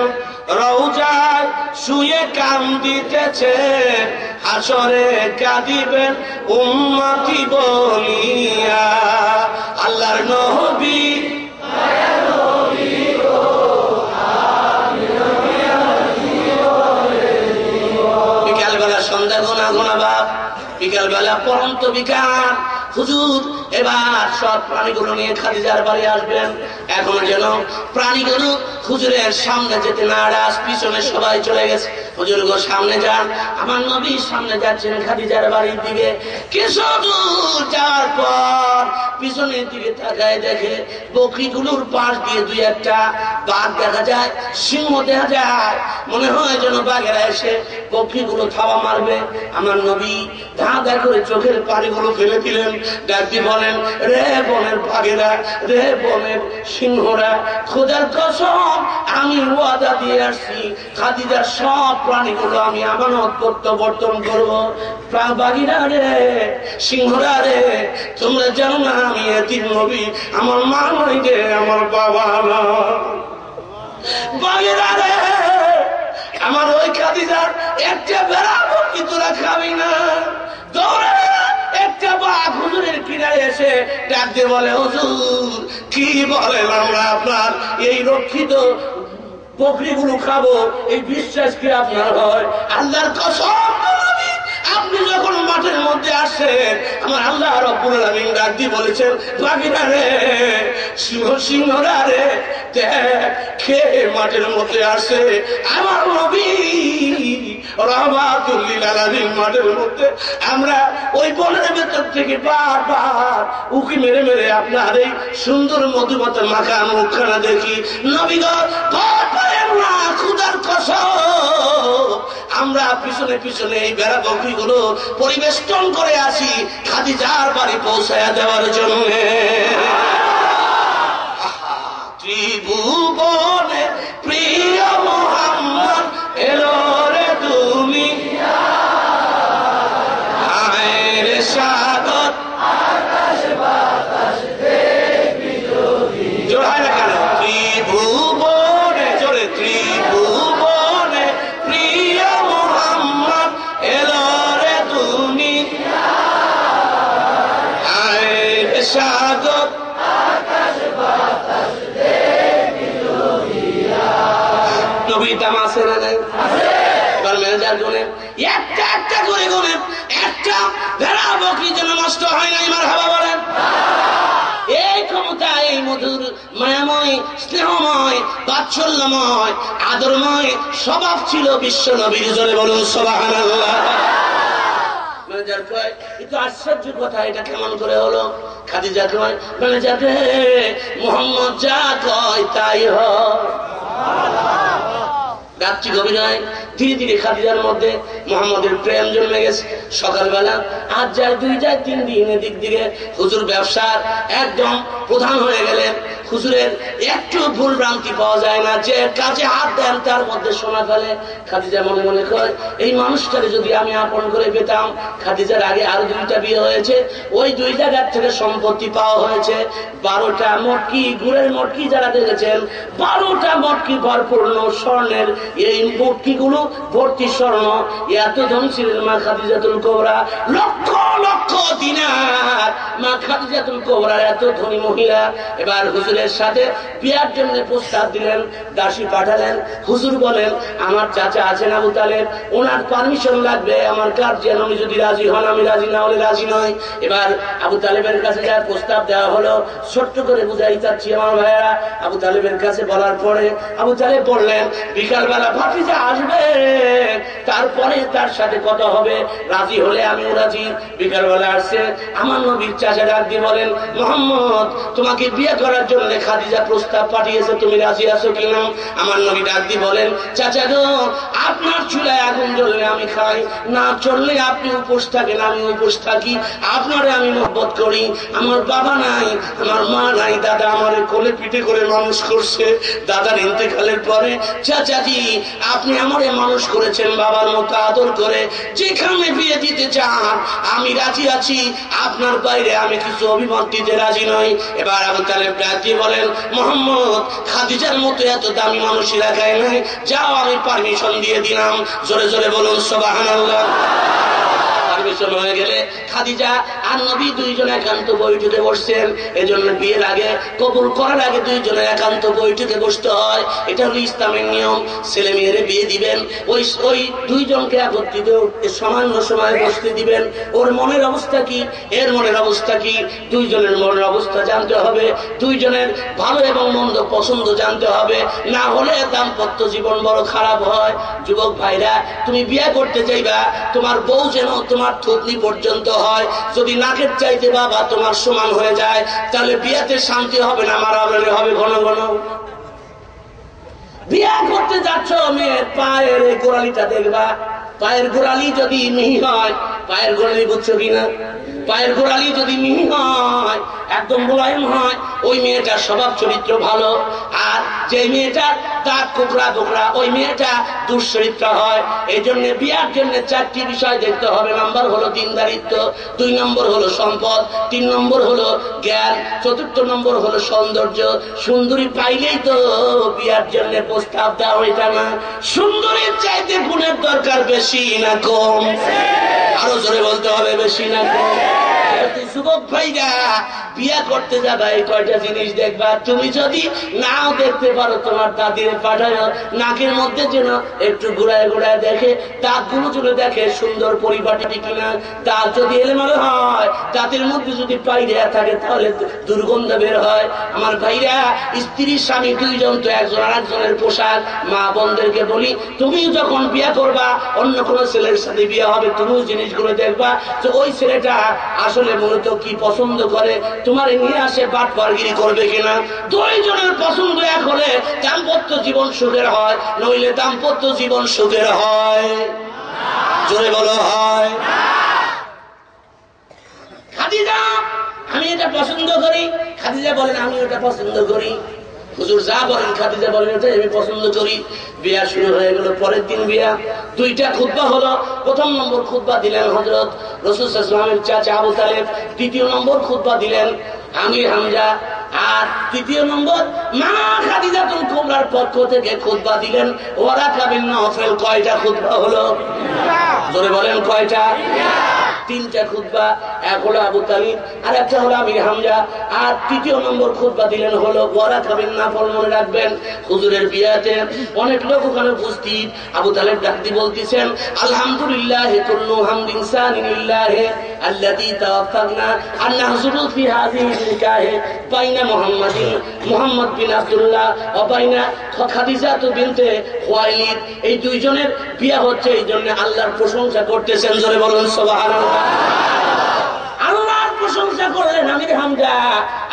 S2: রওজায় শুয়ে কান্দিতেছেন, হাসরে কাঁদিবেন উম্মতি বলিয়া। আল্লাহর নবী, বিকালবেলা সন্ধ্যা গোনা গোনা বাপ, বিকালবেলা পরন্ত বিকাল। হুজুর এবার সব প্রাণীগুলো নিয়ে খাদিজার বাড়ি আসবেন। এখন যেন প্রাণীগুলো হুজুরের সামনে যেতে নারাজ, পিছনে সবাই চলে গেছে। হুজুর গো সামনে যান। আমার নবী সামনে যাচ্ছেন খাদিজার বাড়ির দিকে। কিছু দূর যাওয়ার পর পিছনের দিকে তাকায় দেখে বকরিগুলোর পাশ দিয়ে দুই একটা বাঘ দেখা যায়, সিংহ দেখা যায়। মনে হয় যেন বাঘেরা এসে বকরিগুলো থাবা মারবে। আমার নবী ধাঁধা করে চোখের পানিগুলো ফেলে দিলেন, ডাকতে বলেন, রে বনের বাঘেরা, রে বনের সিংহরা, খোদার কসম আমি ওয়াদা দিয়ে আসছি, খাদিজার সব প্রাণীগুলো আমি আমানত প্রত্যাবর্তন করবো। বাঘিরা রে, সিংহরা রে, তোমরা জানো না আমি এতিম নবী, আমার মা নয় রে, আমার বাবা না। বাঘিরা রে, আমার ওই খাদিজার একটা বেড়া বকরি তোরা খাবি না। দৌড়ে একটা বাঘ হুজুরের কিনারে এসে ডাক দিয়ে বলে, হুজুর কি বলেন, আমরা আপনার এই রক্ষিত বকরিগুলো খাবো, এই বিশ্বাস কি আপনার হয়? আল্লাহর কসম আপনি যখন মাঠের মধ্যে আসেন, আমার আল্লাহ রব্বুল আলামিন ডাক দিয়ে বলেছেন, বাঘিরা রে, সিংহরা রে, দেখ কে মাঠের মধ্যে আসে, আমার নবী রহমাতুল লিল আলামিন মাঠের মধ্যে। আমরা ওই বনের ভেতর থেকে বারবার উকি মেরে মেরে আপনার এই সুন্দর মধুমত মাখা মুখখানা দেখি। নবী গো, ভয় পাবেন না, খোদার কসম আমরা পিছনে পিছনে এই বেড়া বকরিগুলো পরিবেষ্টন করে আসি খাদিজার বাড়ি পৌঁছায়া দেওয়ার জন্য। ত্রিভুবনে প্রিয় মুহাম্মদ এলো রে দুনিয়া, আয়ের সাগর আকাশ বাতাস দেখবি যদি। জোর হয় না কেন? ত্রিভুবনে, জোরে, ত্রিভুবনে প্রিয় মুহাম্মদ এলো রে দুনিয়া, আয়ের সাগর আকাশ বাতাস দেখবি যদি। নবী তামাসে না নাই? এবার ম্যানেজার গুনে একটা একটা করে গুনে, একটা ভেড়া বকরি যেন নষ্ট হয় না। এবার হাবা বলেন, এই ক্ষমতা, এই মধুর মায়াময় স্নেহময় বাৎসল্যময় আদরময় স্বভাব ছিল বিশ্ব নবীর। জোরে বলুন সুবহানাল্লাহ। ম্যানেজার কয় এ তো আশ্চর্য কথা, এটা কেমন করে হলো? খাদিজা কয় ম্যানেজার রে, মোহাম্মদ যা কয় তাই হয়। রাত্রি গভীর হয়, ধীরে ধীরে খাদিজার মধ্যে মোহাম্মদের প্রেম জন্মে গেছে। সকালবেলা আজ যায় 2 যায় 3 দিন, এদিক দিকে হুজুর ব্যবসার একদম প্রধান হয়ে গেলেন। হুজুরের একটু ভুল ভ্রান্তি পাওয়া যায় না, যে কাজে হাত দেন তার মধ্যে সোনা ফেলে। খাদিজা মনে মনে কয় এই মানুষটাকে যদি আমি আপন করে পেতাম। খাদিজার আগে আরো 2টা বিয়ে হয়েছে, ওই 2 জায়গার থেকে সম্পত্তি পাওয়া হয়েছে। 12টা মটকি, গুড়ের মটকি যারা দেখেছেন, 12টা মটকি ভরপূর্ণ স্বর্ণের, এই মটকি গুলো ভর্তি স্বর্ণ। এত ধন ছিলেন মা খাদিজাতুল কুবরা, লক্ষ লক্ষ দিনার। মা খাদিজাতুল কুবরার এত ধনী মহিলা। এবার হুজুরের সাথে বিয়ার জন্য প্রস্তাব দিলেন, দাসী পাঠালেন। হুজুর বলেন আমার চাচা আছেন আবু তালেব, ওনার পারমিশন লাগবে, আমার গার্জিয়ান, উনি যদি রাজি হন আমি রাজি, না হলে রাজি নয়। এবার আবু তালেবের কাছে যা প্রস্তাব দেওয়া হলো, ছোট্ট করে বুঝাই চাচ্ছি আমার ভাইয়েরা। আবু তালেবের কাছে বলার পরে আবু তালেব বললেন বিকালবেলা ভাতিজা আসবে, তারপরে তার সাথে কথা হবে, রাজি হলে আমিও রাজি। বিকালবেলা আসছে, আমার নবীর চাচা ডাক দিয়ে বলেন মোহাম্মদ তোমাকে বিয়ে করার জন্য খাদিজা প্রস্তাব পাঠিয়েছে, তুমি রাজি আছো কিনা? আমার নবী ডাক দিয়ে বলেন চাচা গো, আপনার চুলায় আগুন জ্বললে আমি খাই, না চললে আপনি উপোস থাকেন আমি উপোস থাকি, আপনারে আমি মহব্বত করি। আমার বাবা নাই, আমার মা নাই, দাদা আমারে কোলে পিঠে করে মানুষ করছে। দাদার ইন্তেকালের পরে চাচাজি আপনি আমারে মানুষ করেছেন বাবার মতো আদর করে, যেখানে বিয়ে দিতে চান আমি রাজি আছি, আপনার বাইরে আমি কিছু অভিমত দিতে রাজি নই। এবার আবু তালেব ডাক দিয়ে বলেন মোহাম্মদ খাদিজার মতো এত দামি মানুষই রাখায় নাই, যাও আমি পারমিশন দিয়ে দিলাম। জোরে জোরে বলুন সুবহানাল্লাহ। পারমিশন হয়ে গেলে খাদিজা আর নবী 2 জন একান্ত বৈঠকে বসছেন। এজন্য বিয়ের আগে, কবুল করার আগে 2 জনের একান্ত বৈঠকে বসতে হয়, এটা হলো ইসলামের নিয়ম। ছেলে মেয়েরে বিয়ে দিবেন, ওই 2 জনকে একত্রিত সামান্য সময় বসতে দিবেন। ওর মনের অবস্থা কি, এর মনের অবস্থা কি, 2 জনের মনের অবস্থা জানতে হবে, 2 জনের ভালো এবং মন্দ পছন্দ জানতে হবে, না হলে দাম্পত্য জীবন বড় খারাপ হয়। যুবক ভাইরা, তুমি বিয়ে করতে চাইবা, তোমার বউ যেন তোমার থুতনি পর্যন্ত হয়, যদি নাকের চাইতে বাবা তোমার সমান হয়ে যায়, তাহলে বিয়েতে শান্তি হবে না, মারামারি হবে ঘন ঘন। বিয়ে করতে যাচ্ছ, মেয়ের পায়ের গোড়ালিটা দেখবা, পায়ের গোড়ালি যদি মিহি হয়, পায়ের গোড়ালি বুঝছো কিনা, পায়ের গোড়ালি যদি মিহি হয়, একদম মোলায়েম হয়, ওই মেয়েটার স্বভাব চরিত্র ভালো। আর যে মেয়েটার দাঁত কোকড়া কোকড়া, ওই মেয়েটা দুশ্চরিত্র হয়। এই জন্য বিয়ার জন্য 4টি বিষয় দেখতে হবে। নাম্বার হলো দিনদারিত্ব, 2 নম্বর হলো সম্পদ, 3 নম্বর হলো জ্ঞান, 4র্থ নম্বর হলো সৌন্দর্য। সুন্দরী পাইলেই তো বিয়ার জন্য প্রস্তাব দেওয়া, এটা না। সুন্দরীর চাইতে গুণের দরকার বেশি না কম? আরো জোরে বলতে হবে, বেশি না কম? যুবক ভাইরা, বিয়া করতে যাবা, এই 2টা জিনিস দেখবা। তুমি যদি নাও দেখতে পারো, তোমার দাদির পাঠায় নাকের মধ্যে যেন একটু ঘুরায় ঘুরায় দেখে, দাঁতগুলো যেন দেখে সুন্দর পরিপাটি কিনা। দাঁত যদি এলোমেলো হয়, দাঁতের মধ্যে যদি পায়রা থাকে, তাহলে দুর্গন্ধ বের হয়। আমার ভাইরা, স্ত্রী স্বামী 2 জন তো একজন আরেকজনের পোশাক। মা বোনদেরকে বলি, তুমি যখন বিয়া করবা, অন্য কোন ছেলের সাথে বিয়ে হবে, তুমিও জিনিসগুলো দেখবা যে ওই ছেলেটা আসলে মূলত কি পছন্দ করে, তোমার নিয়ে আসে বাটপারগিরি করবে কিনা। 2 জনের পছন্দ এক হলে দাম্পত্য জীবন সুখের হয়, নইলে দাম্পত্য জীবন সুখের হয়? জোরে বলো, হয়? খাদিজা আমি এটা পছন্দ করি, খাদিজা বলেন আমি এটা পছন্দ করি। হুজুর যা বলেন খাদিজা বলেন এটা আমি পছন্দ করি। বিয়া শুরু হয়ে গেল। পরের দিন বিয়া, 2টা খুতবা হলো। 1ম নম্বর খুতবা দিলেন হযরত রাসূল সাল্লাল্লাহু আলাইহি ওয়াসাল্লামের চাচা আবু তালেব। 2য় নম্বর খুতবা দিলেন আমির হামজা। আর 3য় নম্বর মা খাদিজাতুল কুবরার পক্ষ থেকে খুতবা দিলেন ওয়ারাকা বিন নওফল। কয়টা খুতবা হলো? জোরে বলেন, কয়টা? 3টা খুতবা। এক হলো আবু তালিব, আর একটা হলো আমির হামজা। আর 3য় নম্বর খুতবা দিলেন হলো ওয়ারাকা বিন নওফল। মনে রাখবেন, হুজুরের বিয়াতে অনেক লোক ওখানে উপস্থিত। আবু তালেব ডাক দিয়ে বলতেছেন আলহামদুলিল্লাহ কুল্লু হামদিন সানিলিল্লাহ আল্লাযী তাওয়াফাকনা আন নাহজুরু ফি হাযিহি নিকাহে বাইনা মুহাম্মদ বিন আব্দুল্লাহ ওয়া বাইনা খাদিজা বিনতে খুয়াইলিদ। এই দুইজনের বিয়ে হচ্ছে, এই জন্য আল্লাহর প্রশংসা করতেছেন। জোরে বলুন সুবহানাল্লাহ। আল্লাহর প্রশংসা করলেন আমির হামজা,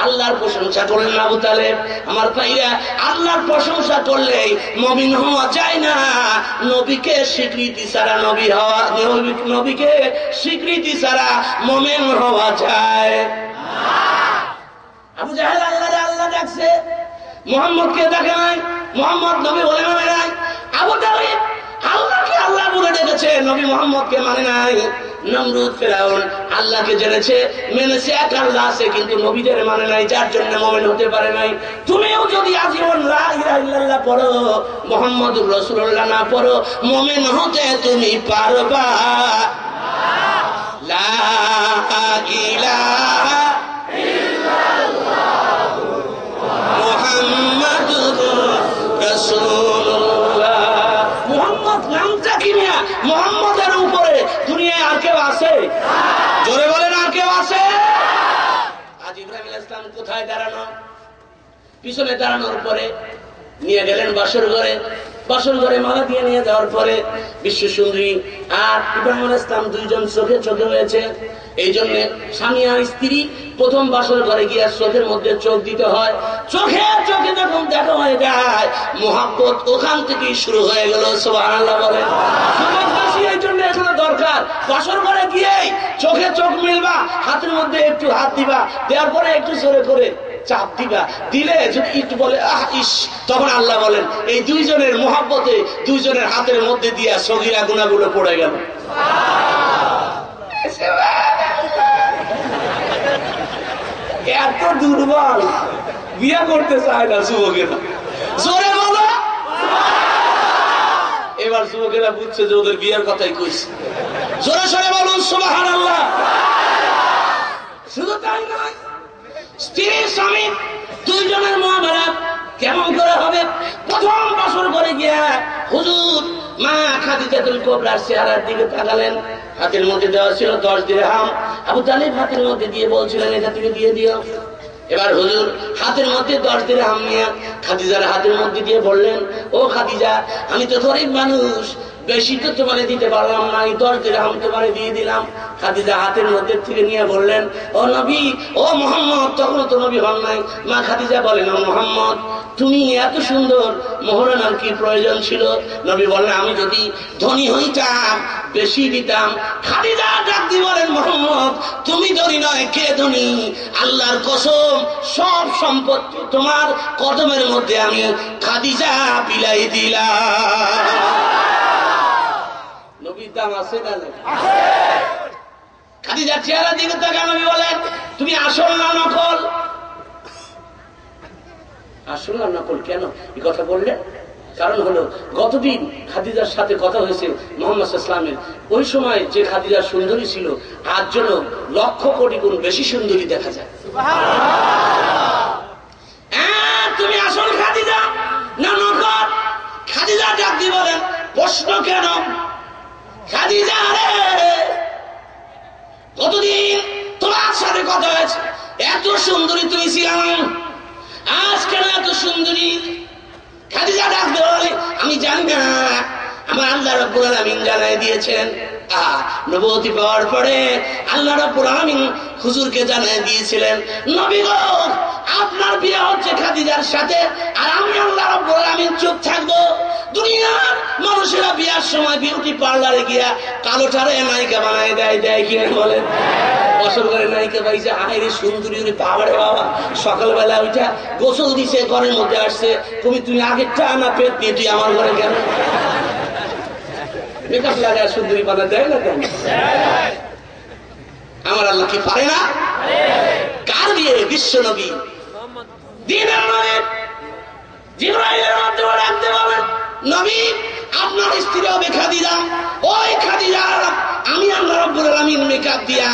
S2: আল্লাহর প্রশংসা করলেন আবু তালেব। আমার ভাইরা, আল্লাহর প্রশংসা করলে মুমিন হওয়া যায় না। নবীকে স্বীকৃতি ছাড়া নবীকে স্বীকৃতি ছাড়া মুমিন হওয়া যায় না। আবু জাহেল আল্লাহ ডাকছে, মুহাম্মদকে ডাকে নাই, মুহাম্মদ নবী বলে মানে নাই। আবু তালেব আল্লাহকে আল্লাহ বলে ডেকেছে, নবী মুহাম্মদকে মানে নাই। নমরুদ ফেরাউন আল্লাহকে জেনেছে, মেনেছে, এক আল্লাহ আছে, কিন্তু নবীদের মানে নাই, যার জন্য মুমিন হতে পারে নাই। তুমিও যদি আজীবন লা ইলাহা ইল্লাল্লাহ পড়ো, মুহাম্মদুর রাসূলুল্লাহ না পড়ো, মুমিন হতে তুমি পারবা না। লা ইলাহা ইল্লাল্লাহ মুহাম্মাদুর রাসূলুল্লাহ। মুহাম্মদ নামটা কি মিয়া? মুহাম্মদের উপরে দুনিয়ায় আর কেউ আছে? জোরে বলেন, আর কেউ আছে? আজ ইব্রাহিম আলাইহিস সালাম কোথায় দাঁড়ানো? পিছনে দাঁড়ানোর পরে নিয়ে গেলেন বাসর ঘরে। বাসর ঘরে মালা দিয়ে নিয়ে যাওয়ার পরে বিশ্ব সুন্দরী আর ইব্রাহিম আলাইহিস সালাম দুইজন চোখে চোখে হয়েছে। এই জন্য স্বামী আর স্ত্রী প্রথম বাসর ঘরে গিয়ে চোখের মধ্যে চোখ দিতে হয়। চোখে চোখে যখন দেখা হয়ে যায়, মোহাব্বত ওখান থেকেই শুরু হয়ে গেল। সুবহানাল্লাহ বলেন। এই জন্য এখানে দরকার, বাসর ঘরে গিয়েই চোখে চোখ মিলবা, হাতের মধ্যে একটু হাত দিবা, দেওয়ার পরে একটু জোরে করে চাপ দিবা, দিলে যদি একটু বলে আহ ইস, তখন আল্লাহ বলেন এই দুইজনের মোহাব্বতে দুইজনের হাতের মধ্যে দিয়া সগীরা গুনাহগুলো পড়ে গেল। এত দুর্বল, বিয়ে করতে চায় না যুবকেরা। জোরে বলো। এবার যুবকেরা বুঝছে যে ওদের বিয়ের কথাই কইছে। জোরে সরে বলুন সুবহানাল্লাহ। শুধু তাই নয়, স্ত্রী স্বামী দুইজনের মুআমালা কেমন করে হবে? প্রথম বছর করে গিয়া হুজুর মা খাদিজাতুল কুবরার চেহারার দিকে তাকালেন। হাতের মধ্যে দেওয়া ছিল 10 দিরহাম। আবু তালিব হাতের মধ্যে দিয়ে বলছিলেন এটা তুমি দিয়ে দিও। এবার হুজুর হাতের মধ্যে 10 দিরহাম নিয়ে খাদিজার হাতের মধ্যে দিয়ে বললেন, ও খাদিজা, আমি তো গরিব মানুষ, বেশি তো তোমারে দিতে পারলাম না, 10 দিরহাম তোমারে দিয়ে দিলাম। খাদিজা হাতের মধ্যে থেকে নিয়ে বললেন, ও নবী, ও মুহাম্মদ, তখন তো নবী হন নাই। মা খাদিজা বলেন, ও মুহাম্মদ, তুমি এত সুন্দর, মোহরানার কি প্রয়োজন ছিল? নবী বললেন, আমি যদি ধনী হইতাম বেশি দিতাম। খাদিজা ডাক দিয়ে বলেন, মুহাম্মদ, তুমি ধনী নয়, কে ধনী? আল্লাহর কসম, সব সম্পত্তি তোমার কদমের মধ্যে আমি খাদিজা বিলাই দিলাম। নবীর দাম আছে না? খাদিজার চেহারা দিকে তাকায় নবী বলেন, তুমি আসল না নকল? আসল না নকল কেন এই কথা বললেন? কারণ হলো গতদিন খাদিজার সাথে কথা হয়েছে মুহাম্মদ সাল্লাল্লাহু আলাইহি ওয়াসাল্লামের। ওই সময় যে খাদিজা সুন্দরী ছিল, আজ যেন লক্ষ কোটি গুণ বেশি সুন্দরী দেখা যায়। তুমি আসল খাদিজা না নকল? খাদিজা ডাক দিয়ে বলেন, প্রশ্ন কেন? খাদিজা রে, কতদিন তোমার সাথে কথা হয়েছে, এত সুন্দরী তুমি ছিলাম, আজ কেন এত সুন্দরী? খাদিজা ডাক দিয়ে বলে, আমি জানি না, আমার আল্লাহ রাব্বুল আলামিন জানাই দিয়েছেন। নবুয়তি পাওয়ার পরে আল্লাহ রাব্বুল আলামিন হুজুরকে জানাই দিয়েছিলেন, নবী গো, আপনার বিয়ে হচ্ছে খাদিজার সাথে, আর আমি আল্লাহ রাব্বুল আলামিন চুপ থাকবো? দুনিয়ার মানুষেরা বিয়ার সময় বিউটি পার্লারে গিয়া কালোটারে নায়িকা বানায় দেয় কিনা বলেন? বছর করে নায়িকা পাইছে, হায়রে সুন্দরী, বাবারে বাবা, সকালবেলা ওইটা গোসল দিছে, ঘরের মধ্যে আসছে, তুমি আগেরটা না পেট দিয়ে তুই আমার ঘরে কেন? মেকআপ লাগায় সুন্দরী বানা দেয় না কেন? আমার আল্লাহ কি পারে না? কার বিয়ে? বিশ্ব নবী, দিনের নবী, জিবরাইলের মাধ্যমে ডাকতে পারবেন, নবী আপনার স্ত্রী হবে খাদিজা। ওই খাদিজা আমি আল্লাহ রাব্বুল আলামিন মেকআপ দিয়া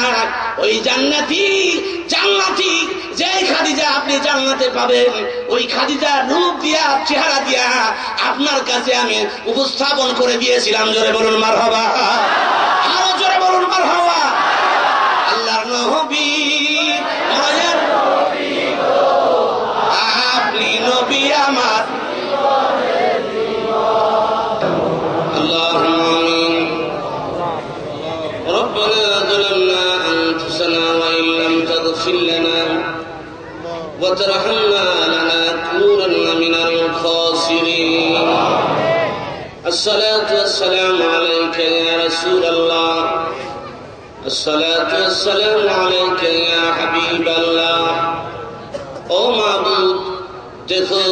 S2: ওই জান্নাতি যে খাদিজা আপনি জান্নাতে পাবেন, ওই খাদিজার রূপ দিয়া, চেহারা দিয়া আপনার কাছে আমি উপস্থাপন করে দিয়েছিলাম। জোরে বলুন মারহাবা, আরো জোরে বলুন মারহাবা। الصلاة والسلام عليك يا رسول الله الصلاة والسلام عليك يا حبيب الله ও মাবুদ দেখো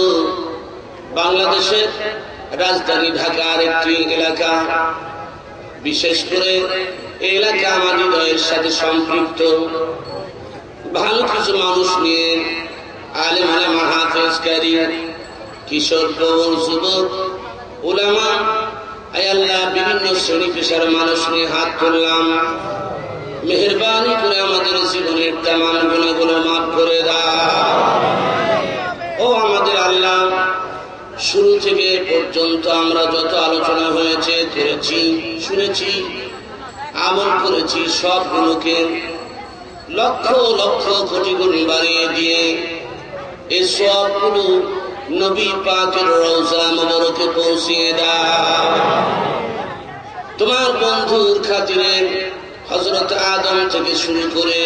S2: বাংলাদেশের রাজধানী ঢাকার একটি এলাকা বিশেষ করে এই এলাকা আমার হৃদয়ের সাথে সম্পৃক্ত ভালো কিছু মানুষ নিয়ে আলেম ওলামা হাফেজ কারি কিশোর প্রবীণ যুবক উলামা আয় আল্লাহ বিভিন্ন শ্রেণী পেশার মানুষ নিয়ে হাত তুললাম মেহেরবানি করে আমাদের জীবনের তামাম গুনাহগুলো মাফ করে দাও ও আমাদের আল্লাহ শুরু থেকে পর্যন্ত আমরা যত আলোচনা হয়েছে করেছি শুনেছি আমল করেছি সবগুলোকে লক্ষ লক্ষ কোটি গুণ বাড়িয়ে দিয়ে এই সবগুলো নবী পাকের রওজা মুবারকে পৌঁছিয়ে দাও তোমার বন্ধুর খাতিরে হযরত আদম থেকে শুরু করে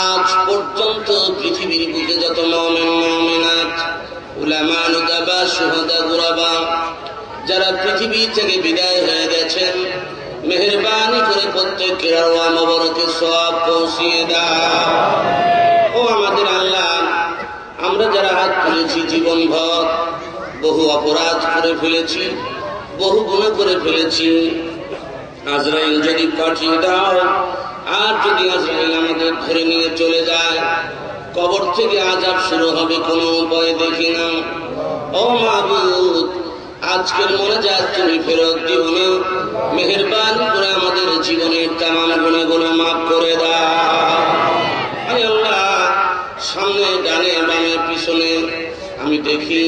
S2: আজ পর্যন্ত পৃথিবীর বুকে যত মুমিন মুমিনাত উলামা নুদাবা শুহাদা গুরাবা যারা পৃথিবী থেকে বিদায় হয়ে গেছেন মেহেরবানি করে প্রত্যেকের রওয়া মুবারকে সওয়াব পৌঁছিয়ে দাও ও আমাদের আল্লাহ আমরা যারা হাত তুলেছি জীবনভর বহু অপরাধ করে ফেলেছি বহু গুনাহ করে ফেলেছি আজরাইল যদি পাঠিয়ে দাও আর যদি আজরাইল আমাদের ধরে নিয়ে চলে যায় কবর থেকে আযাব শুরু হবে কোনো উপায় দেখি না ও মাবুদ আজকের মোনাজাত তুমি ফেরত দিও না মেহেরবানি করে আমাদের জীবনের তামাম গুনাহগুলো মাফ করে দাও হে আল্লাহ সামনে ডানে বামে পিছনে আমি দেখি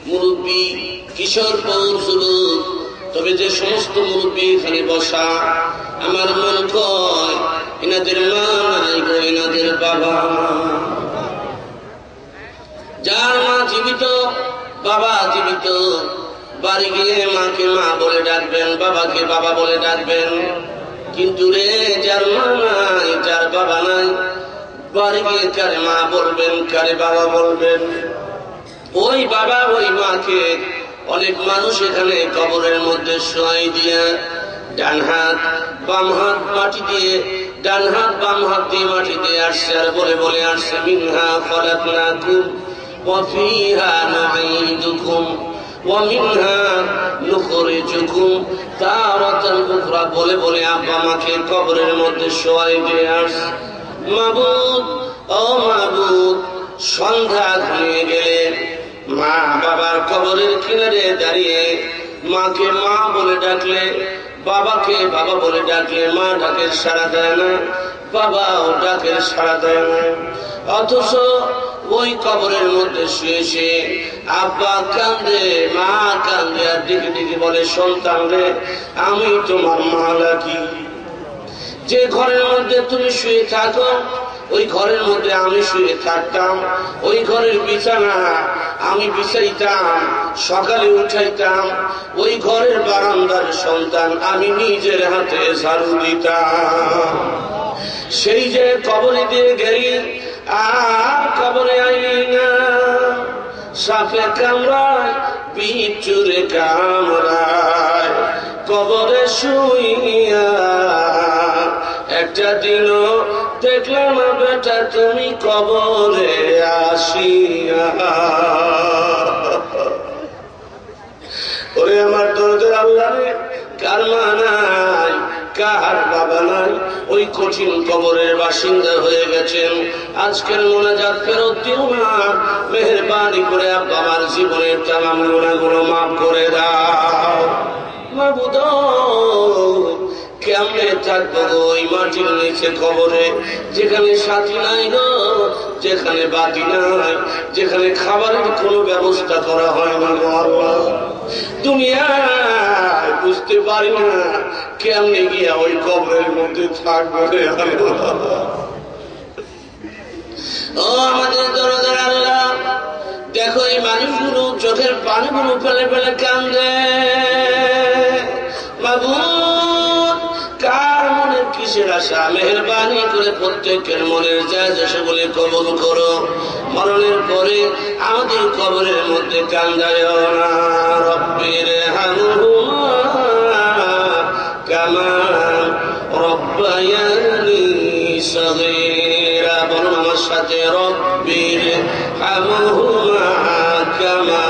S2: মুরব্বী কিশোর প্রবীণ যুবক তবে যে সমস্ত মুরব্বী এখানে বসা আমার মন কয় এনাদের মা নাই গো এনাদের বাবা যার মা জীবিত বাবা জীবিত বাড়ি গিয়ে মাকে মা বলে ডাকবেন বাবাকে বাবা বলে ডাকবেন কিন্তু রে যার মা নাই যার বাবা নাই বাড়ি গিয়ে কারে মা বলবেন কারে বাবা বলবেন ওই বাবা ওই মাকে অনেক মানুষ এখানে কবরের মধ্যে শোয়াই দিয়ে ডান হাত বাম হাত মাটি দিয়ে ডান হাত বাম হাত দিয়ে মাটি দিয়ে আসছে আর বলে বলে আসছে মিনহা খলাকনাকুম ওয়া ফিহা নুঈদুকুম ওয়া মিনহা নুখরিজুকুম তারাতান উখরা বলে বলে আব্বা মাকে কবরের মধ্যে শোয়াই দিয়ে আসছে মাবুদ ও মাবুদ সন্ধ্যা ঘনিয়ে গেলে মা বাবার কবরের কিনারে দাঁড়িয়ে মাকে মা বলে ডাকলে বাবাকে বাবা বলে ডাকলে মা ডাকের সাড়া দেয় না বাবাও ডাকের সাড়া দেয় না অথচ ওই কবরের মধ্যে শুয়ে শুয়ে আব্বা কান্দে মা কান্দে আর দিকে দিকে বলে সন্তান রে আমি তোমার মা লাগি যে ঘরের মধ্যে তুমি শুয়ে থাকো ওই ঘরের মধ্যে আমি শুয়ে থাকতাম ওই ঘরের বিছানা আমি বিছাইতাম সকালে উঠাইতাম ওই ঘরের বারান্দার সন্তান আমি নিজের হাতে ঝাড়ু দিতাম সেই যে কবরে দিয়ে গেলি আর কবরে আইলি না সাপে কামড়ায় বিচ্ছুরে কামড়ায় কবরে শুইয়া একটা দিনও দেখলাম না বেটা তুমি কবরে আসিয়া ওরে আমার দরদের আল্লাহ রে কার মা নাই কার বাবা নাই ওই কঠিন কবরের বাসিন্দা হয়ে গেছেন আজকের মোনাজাত ফেরত দিও না মেহেরবানি করে আব্বা আমার জীবনের তামাম গুনাহগুলো মাফ করে দাও মাবুদ কেমনে থাকবো ওই মাটির নিচে কবরে যেখানে সাথী নাই গো যেখানে বাতি নাই যেখানে খাবারের কোনো ব্যবস্থা করা হয় না গো আল্লাহ দুনিয়ায় বুঝতে পারি না কেমনে গিয়া ওই কবরের মধ্যে থাকবো রে আল্লাহ ও আমাদের দরজার আল্লাহ দেখো এই মানুষগুলো চোখের পানিগুলো ফেলে ফেলে কান্দে মাবুদ কার মনের কিসের আশা মেহেরবানি করে প্রত্যেকের মনের জায়গা সেগুলি কবুল করো মরণের পরে আমাদের কবরের মধ্যে কান্দায় না রব্বির হামহুমা আমার সাথে রব্বির হামহুমা কামা